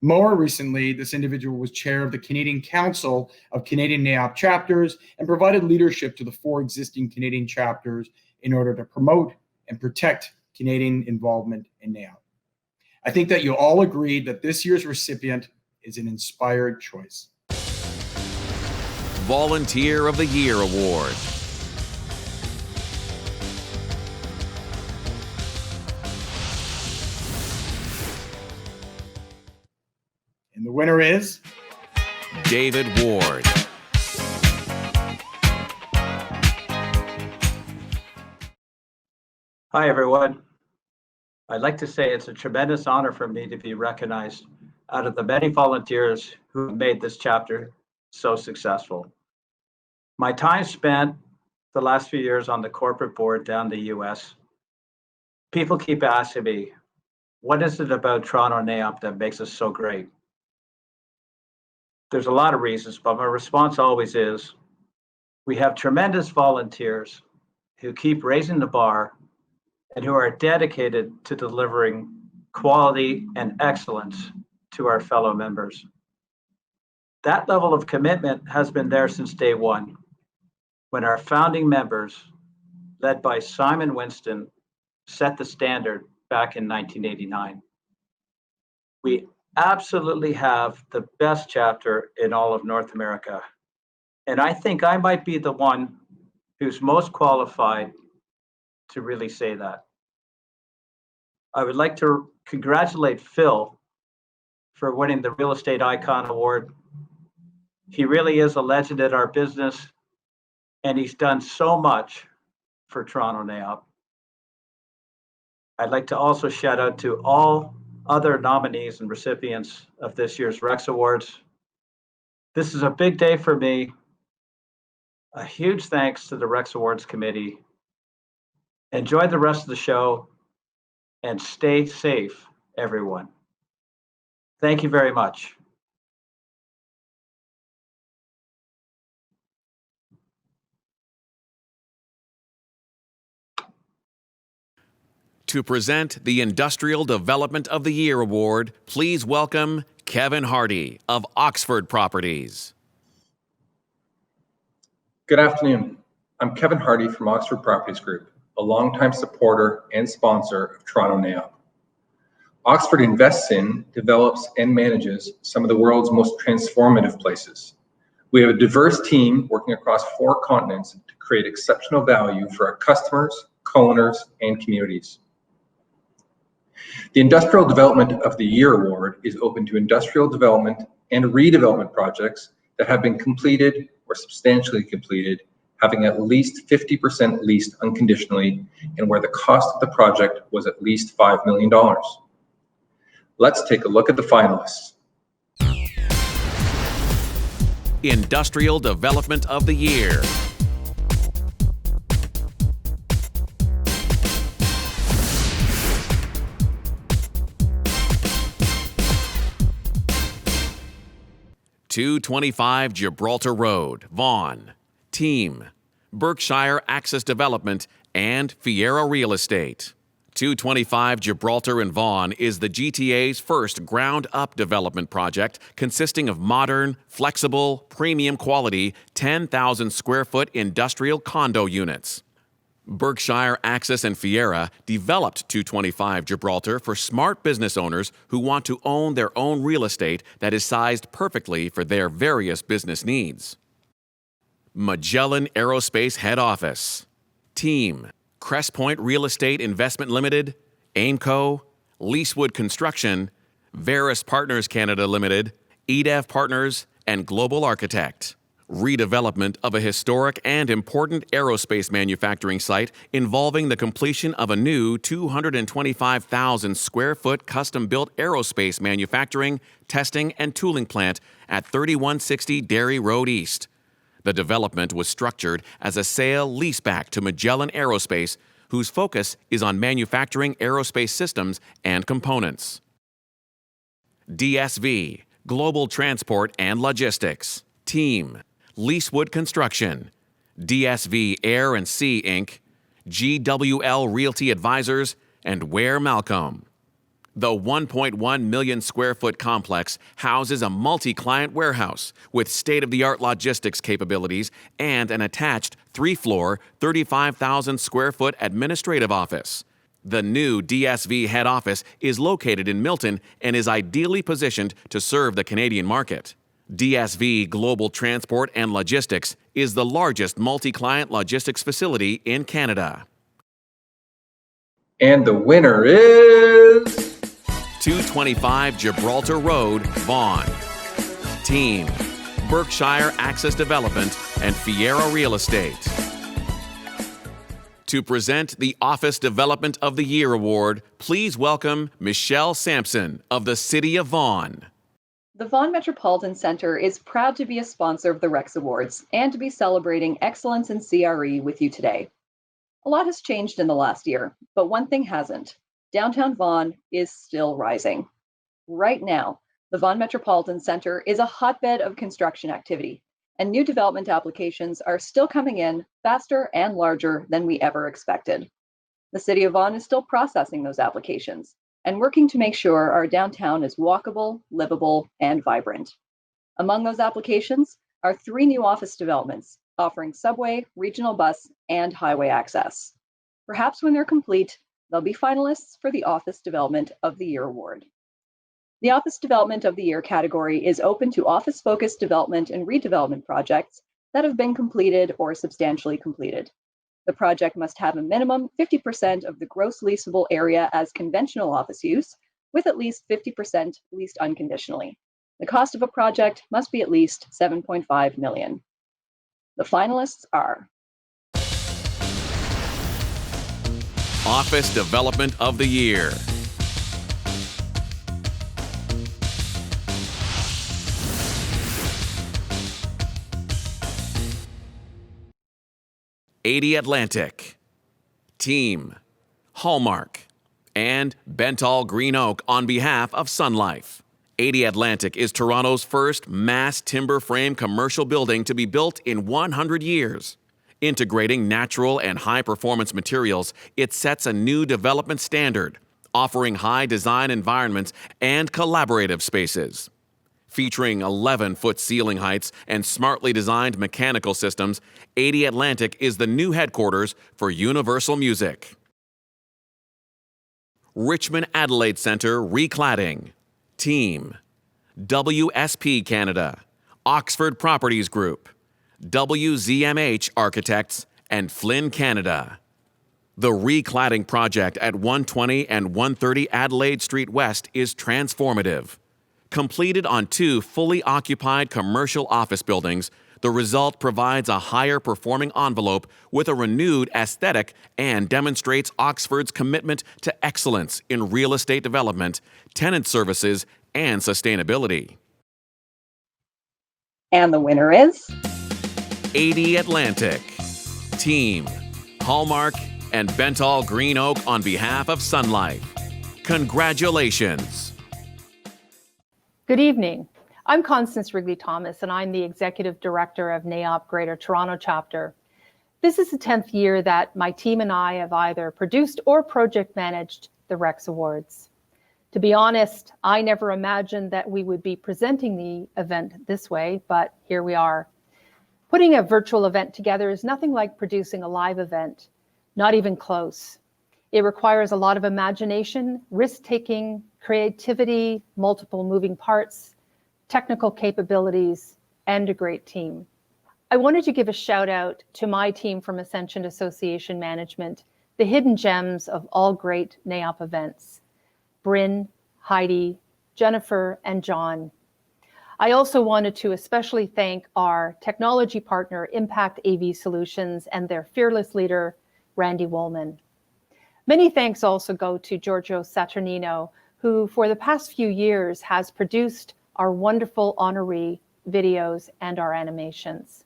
More recently, this individual was chair of the Canadian Council of Canadian NAIOP chapters and provided leadership to the 4 existing Canadian chapters in order to promote and protect Canadian involvement in NAIOP. I think that you all agreed that this year's recipient is an inspired choice. Volunteer of the Year Award. And the winner is David Ward. Hi, everyone. I'd like to say it's a tremendous honor for me to be recognized out of the many volunteers who have made this chapter so successful. My time spent the last few years on the corporate board down the US, people keep asking me, what is it about Toronto NAIOP that makes us so great? There's a lot of reasons, but my response always is, we have tremendous volunteers who keep raising the bar and who are dedicated to delivering quality and excellence to our fellow members. That level of commitment has been there since day one, when our founding members, led by Simon Winston, set the standard back in 1989. We absolutely have the best chapter in all of North America. And I think I might be the one who's most qualified to really say that. I would like to congratulate Phil for winning the Real Estate Icon Award. He really is a legend in our business, and he's done so much for Toronto NAIOP. I'd like to also shout out to all other nominees and recipients of this year's Rex Awards. This is a big day for me. A huge thanks to the Rex Awards Committee. Enjoy the rest of the show and stay safe, everyone. Thank you very much. To present the Industrial Development of the Year Award, please welcome Kevin Hardy of Oxford Properties. Good afternoon. I'm Kevin Hardy from Oxford Properties Group, a longtime supporter and sponsor of Toronto NAIOP. Oxford invests in, develops, and manages some of the world's most transformative places. We have a diverse team working across 4 continents to create exceptional value for our customers, co-owners, and communities. The Industrial Development of the Year Award is open to industrial development and redevelopment projects that have been completed or substantially completed, having at least 50% leased unconditionally, and where the cost of the project was at least $5 million. Let's take a look at the finalists. Industrial Development of the Year. (225) Gibraltar Road, Vaughan. Team, Berkshire Access Development and Fiera Real Estate. 225 Gibraltar in Vaughan is the GTA's first ground-up development project consisting of modern, flexible, premium quality, 10,000 square foot industrial condo units. Berkshire Access and Fiera developed 225 Gibraltar for smart business owners who want to own their own real estate that is sized perfectly for their various business needs. Magellan Aerospace Head Office. Team, Crestpoint Real Estate Investment Limited, Aimco, Leasewood Construction, Veris Partners Canada Limited, EDEV Partners, and Global Architect. Redevelopment of a historic and important aerospace manufacturing site involving the completion of a new 225,000 square foot custom-built aerospace manufacturing, testing, and tooling plant at 3160 Derry Road East. The development was structured as a sale-leaseback to Magellan Aerospace, whose focus is on manufacturing aerospace systems and components. DSV, Global Transport and Logistics. Team, Leasewood Construction, DSV Air and Sea Inc., GWL Realty Advisors, and Ware Malcolm. The 1.1 million square foot complex houses a multi-client warehouse with state-of-the-art logistics capabilities and an attached 3-floor, 35,000 square foot administrative office. The new DSV head office is located in Milton and is ideally positioned to serve the Canadian market. DSV Global Transport and Logistics is the largest multi-client logistics facility in Canada. And the winner is 225 Gibraltar Road, Vaughan. Team, Berkshire Access Development and Fiera Real Estate. To present the Office Development of the Year Award, please welcome Michelle Sampson of the City of Vaughan. The Vaughan Metropolitan Centre is proud to be a sponsor of the Rex Awards and to be celebrating excellence in CRE with you today. A lot has changed in the last year, but one thing hasn't. Downtown Vaughan is still rising. Right now, the Vaughan Metropolitan Centre is a hotbed of construction activity, and new development applications are still coming in faster and larger than we ever expected. The City of Vaughan is still processing those applications and working to make sure our downtown is walkable, livable, and vibrant. Among those applications are 3 new office developments offering subway, regional bus, and highway access. Perhaps when they're complete, they'll be finalists for the Office Development of the Year Award. The Office Development of the Year category is open to office-focused development and redevelopment projects that have been completed or substantially completed. The project must have a minimum 50% of the gross leasable area as conventional office use, with at least 50% leased unconditionally. The cost of a project must be at least $7.5 million. The finalists are Office Development of the Year. '80 Atlantic. Team, Hallmark, and Bentall Green Oak on behalf of Sun Life. '80 Atlantic is Toronto's first mass timber frame commercial building to be built in 100 years. Integrating natural and high-performance materials, it sets a new development standard, offering high design environments and collaborative spaces. Featuring 11-foot ceiling heights and smartly designed mechanical systems, '80 Atlantic is the new headquarters for Universal Music. Richmond Adelaide Centre Recladding. Team, WSP Canada, Oxford Properties Group, WZMH Architects, and Flynn Canada. The recladding project at 120 and 130 Adelaide Street West is transformative. Completed on 2 fully occupied commercial office buildings, the result provides a higher performing envelope with a renewed aesthetic and demonstrates Oxford's commitment to excellence in real estate development, tenant services, and sustainability. And the winner is '80 Atlantic. Team, Hallmark, and Bentall Green Oak on behalf of Sun Life. Congratulations. Good evening. I'm Constance Wrigley-Thomas, and I'm the Executive Director of NAIOP Greater Toronto Chapter. This is the 10th year that my team and I have either produced or project managed the Rex Awards. To be honest, I never imagined that we would be presenting the event this way, but here we are. Putting a virtual event together is nothing like producing a live event, not even close. It requires a lot of imagination, risk-taking, creativity, multiple moving parts, technical capabilities, and a great team. I wanted to give a shout out to my team from Ascension Association Management, the hidden gems of all great NAIOP events, Bryn, Heidi, Jennifer, and John. I also wanted to especially thank our technology partner, Impact AV Solutions, and their fearless leader, Randy Woolman. Many thanks also go to Giorgio Saturnino, who for the past few years has produced our wonderful honoree videos and our animations.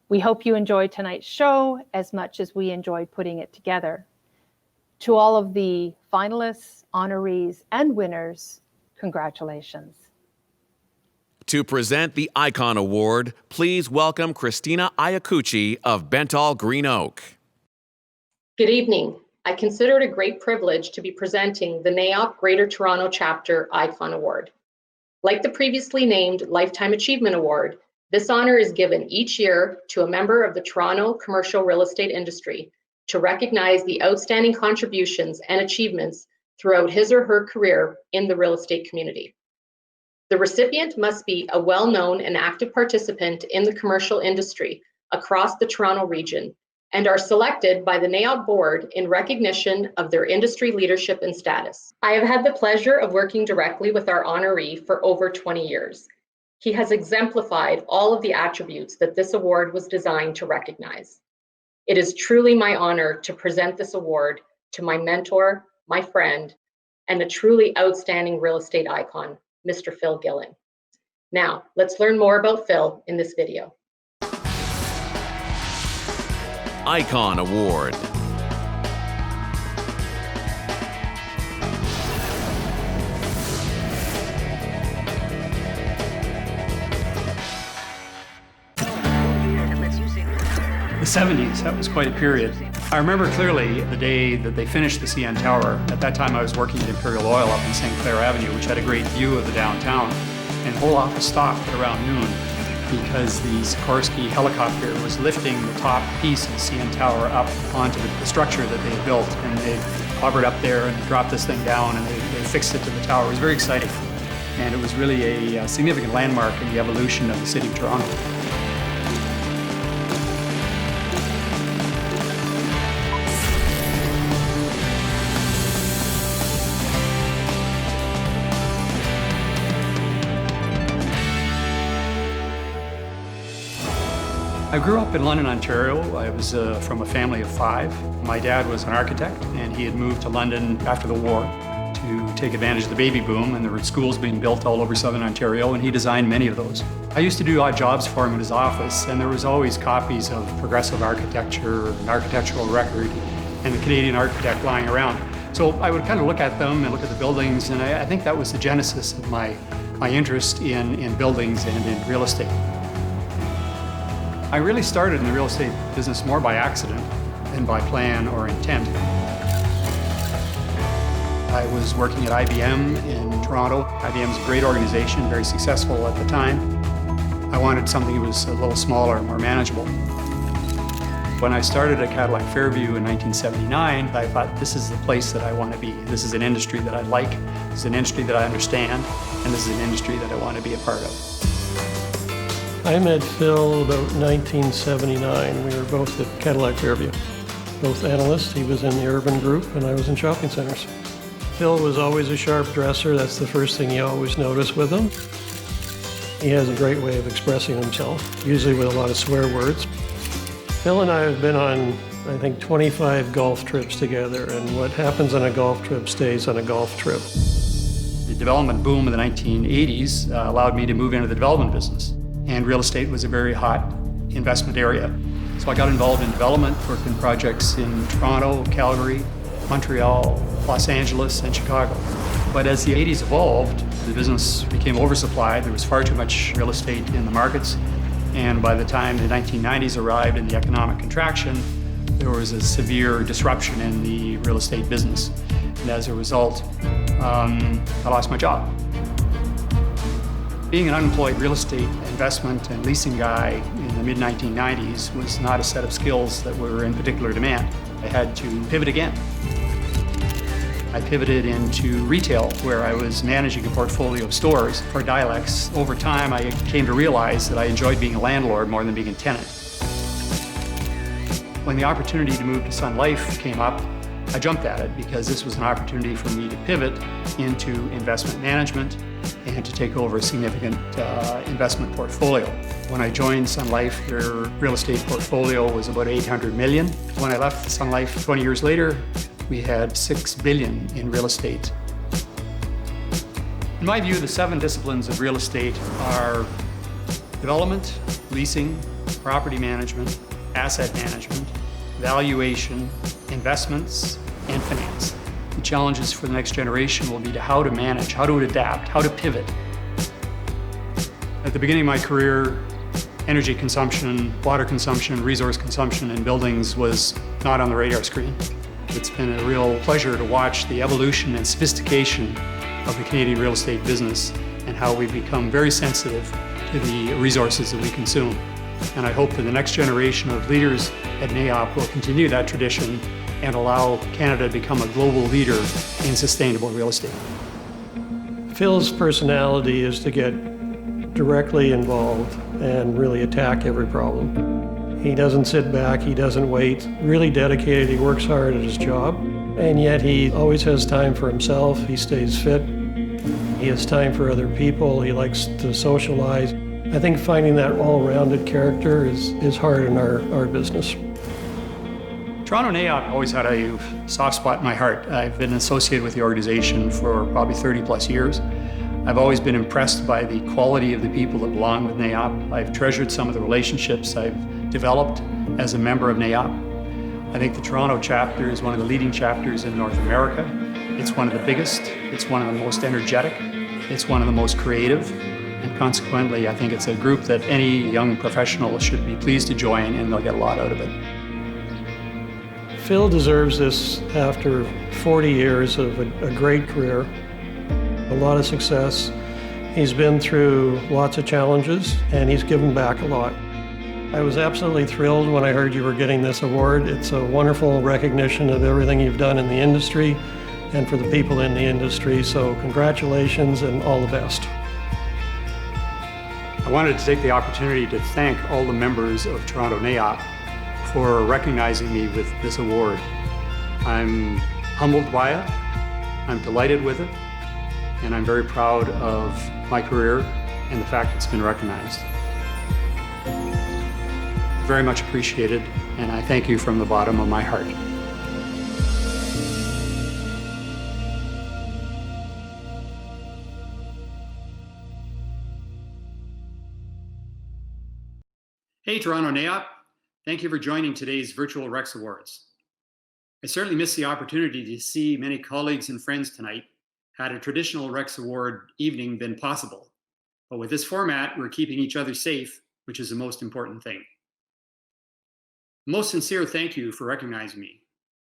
We hope you enjoyed tonight's show as much as we enjoyed putting it together. To all of the finalists, honorees, and winners, congratulations. To present the Icon Award, please welcome Christina Iacucci of Bentall Green Oak. Good evening. I consider it a great privilege to be presenting the NAIOP Greater Toronto Chapter Icon Award. Like the previously named Lifetime Achievement Award, this honor is given each year to a member of the Toronto commercial real estate industry to recognize the outstanding contributions and achievements throughout his or her career in the real estate community. The recipient must be a well-known and active participant in the commercial industry across the Toronto region and are selected by the NAIOP board in recognition of their industry leadership and status. I have had the pleasure of working directly with our honoree for over 20 years. He has exemplified all of the attributes that this award was designed to recognize. It is truly my honor to present this award to my mentor, my friend, and a truly outstanding real estate icon, Mr. Phil Gillen. Now, let's learn more about Phil in this video. Icon Award. The 70s, that was quite a period. I remember clearly the day that they finished the CN Tower. At that time I was working at Imperial Oil up in St. Clair Avenue, which had a great view of the downtown. And the whole office stopped at around noon because the Sikorsky helicopter was lifting the top piece of the CN Tower up onto the structure that they had built. And they hovered up there and dropped this thing down and they fixed it to the tower. It was very exciting. And it was really a significant landmark in the evolution of the city of Toronto. I grew up in London, Ontario. I was from a family of 5. My dad was an architect, and he had moved to London after the war to take advantage of the baby boom, and there were schools being built all over southern Ontario, and he designed many of those. I used to do odd jobs for him in his office, and there was always copies of progressive architecture, an architectural record, and the Canadian Architect lying around. So I would kind of look at them and look at the buildings, and I think that was the genesis of my interest in buildings and in real estate. I really started in the real estate business more by accident than by plan or intent. I was working at IBM in Toronto. IBM's a great organization, very successful at the time. I wanted something that was a little smaller, more manageable. When I started at Cadillac Fairview in 1979, I thought, this is the place that I want to be. This is an industry that I like, this is an industry that I understand, and this is an industry that I want to be a part of. I met Phil about 1979. We were both at Cadillac Fairview. Both analysts. He was in the urban group and I was in shopping centers. Phil was always a sharp dresser. That's the first thing you always notice with him. He has a great way of expressing himself, usually with a lot of swear words. Phil and I have been on, I think, 25 golf trips together, and what happens on a golf trip stays on a golf trip. The development boom of the 1980s allowed me to move into the development business. And real estate was a very hot investment area. So I got involved in development, worked in projects in Toronto, Calgary, Montreal, Los Angeles, and Chicago. But as the 80s evolved, the business became oversupplied. There was far too much real estate in the markets. And by the time the 1990s arrived and the economic contraction, there was a severe disruption in the real estate business. And as a result, I lost my job. Being an unemployed real estate investment and leasing guy in the mid-1990s was not a set of skills that were in particular demand. I had to pivot again. I pivoted into retail, where I was managing a portfolio of stores for Dialex. Over time, I came to realize that I enjoyed being a landlord more than being a tenant. When the opportunity to move to Sun Life came up, I jumped at it because this was an opportunity for me to pivot into investment management and to take over a significant investment portfolio. When I joined Sun Life, their real estate portfolio was about $800 million. When I left Sun Life 20 years later, we had $6 billion in real estate. In my view, the 7 disciplines of real estate are development, leasing, property management, asset management, valuation, investments, and finance. The challenges for the next generation will be to how to manage, how to adapt, how to pivot. At the beginning of my career, energy consumption, water consumption, resource consumption in buildings was not on the radar screen. It's been a real pleasure to watch the evolution and sophistication of the Canadian real estate business and how we've become very sensitive to the resources that we consume. And I hope that the next generation of leaders at NAIOP will continue that tradition and allow Canada to become a global leader in sustainable real estate. Phil's personality is to get directly involved and really attack every problem. He doesn't sit back, he doesn't wait, really dedicated, he works hard at his job, and yet he always has time for himself, he stays fit, he has time for other people, he likes to socialize. I think finding that all-rounded character is hard in our business. Toronto NAIOP always had a soft spot in my heart. I've been associated with the organization for probably 30 plus years. I've always been impressed by the quality of the people that belong with NAIOP. I've treasured some of the relationships I've developed as a member of NAIOP. I think the Toronto chapter is one of the leading chapters in North America. It's one of the biggest, it's one of the most energetic, it's one of the most creative, and consequently, I think it's a group that any young professional should be pleased to join, and they'll get a lot out of it. Phil deserves this after 40 years of a great career, a lot of success. He's been through lots of challenges, and he's given back a lot. I was absolutely thrilled when I heard you were getting this award. It's a wonderful recognition of everything you've done in the industry and for the people in the industry, so congratulations and all the best. I wanted to take the opportunity to thank all the members of Toronto NAIOP for recognizing me with this award. I'm humbled by it, I'm delighted with it, and I'm very proud of my career and the fact it's been recognized. Very much appreciated, and I thank you from the bottom of my heart. Hey, Toronto NAIOP. Thank you for joining today's virtual Rex Awards. I certainly missed the opportunity to see many colleagues and friends tonight had a traditional Rex Award evening been possible. But with this format, we're keeping each other safe, which is the most important thing. Most sincere thank you for recognizing me.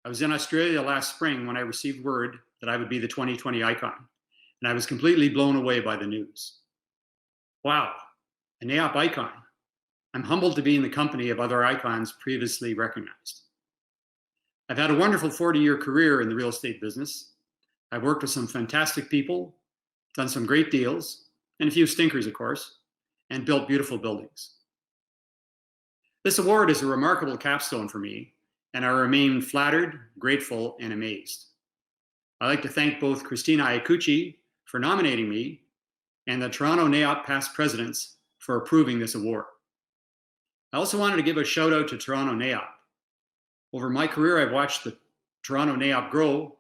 I was in Australia last spring when I received word that I would be the 2020 icon, and I was completely blown away by the news. Wow, a NAIOP icon. I'm humbled to be in the company of other icons previously recognized. I've had a wonderful 40-year career in the real estate business. I've worked with some fantastic people, done some great deals, and a few stinkers, of course, and built beautiful buildings. This award is a remarkable capstone for me, and I remain flattered, grateful, and amazed. I'd like to thank both Christina Iacucci for nominating me and the Toronto NAIOP past presidents for approving this award. I also wanted to give a shout out to Toronto NAIOP. Over my career, I've watched the Toronto NAIOP grow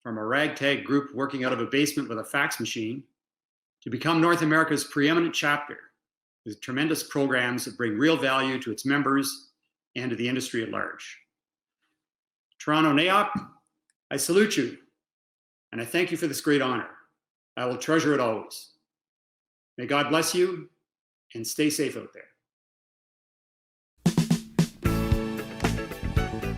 from a ragtag group working out of a basement with a fax machine to become North America's preeminent chapter with tremendous programs that bring real value to its members and to the industry at large. Toronto NAIOP, I salute you, and I thank you for this great honor. I will treasure it always. May God bless you, and stay safe out there.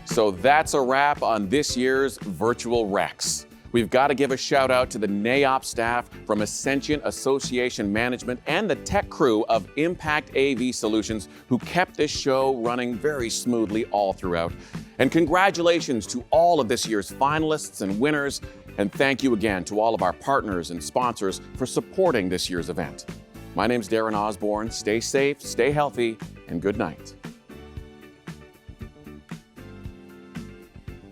So that's a wrap on this year's Virtual Rex. We've got to give a shout out to the NAIOP staff from Ascension Association Management and the tech crew of Impact AV Solutions who kept this show running very smoothly all throughout. And congratulations to all of this year's finalists and winners. And thank you again to all of our partners and sponsors for supporting this year's event. My name's Darren Osborne. Stay safe, stay healthy, and good night.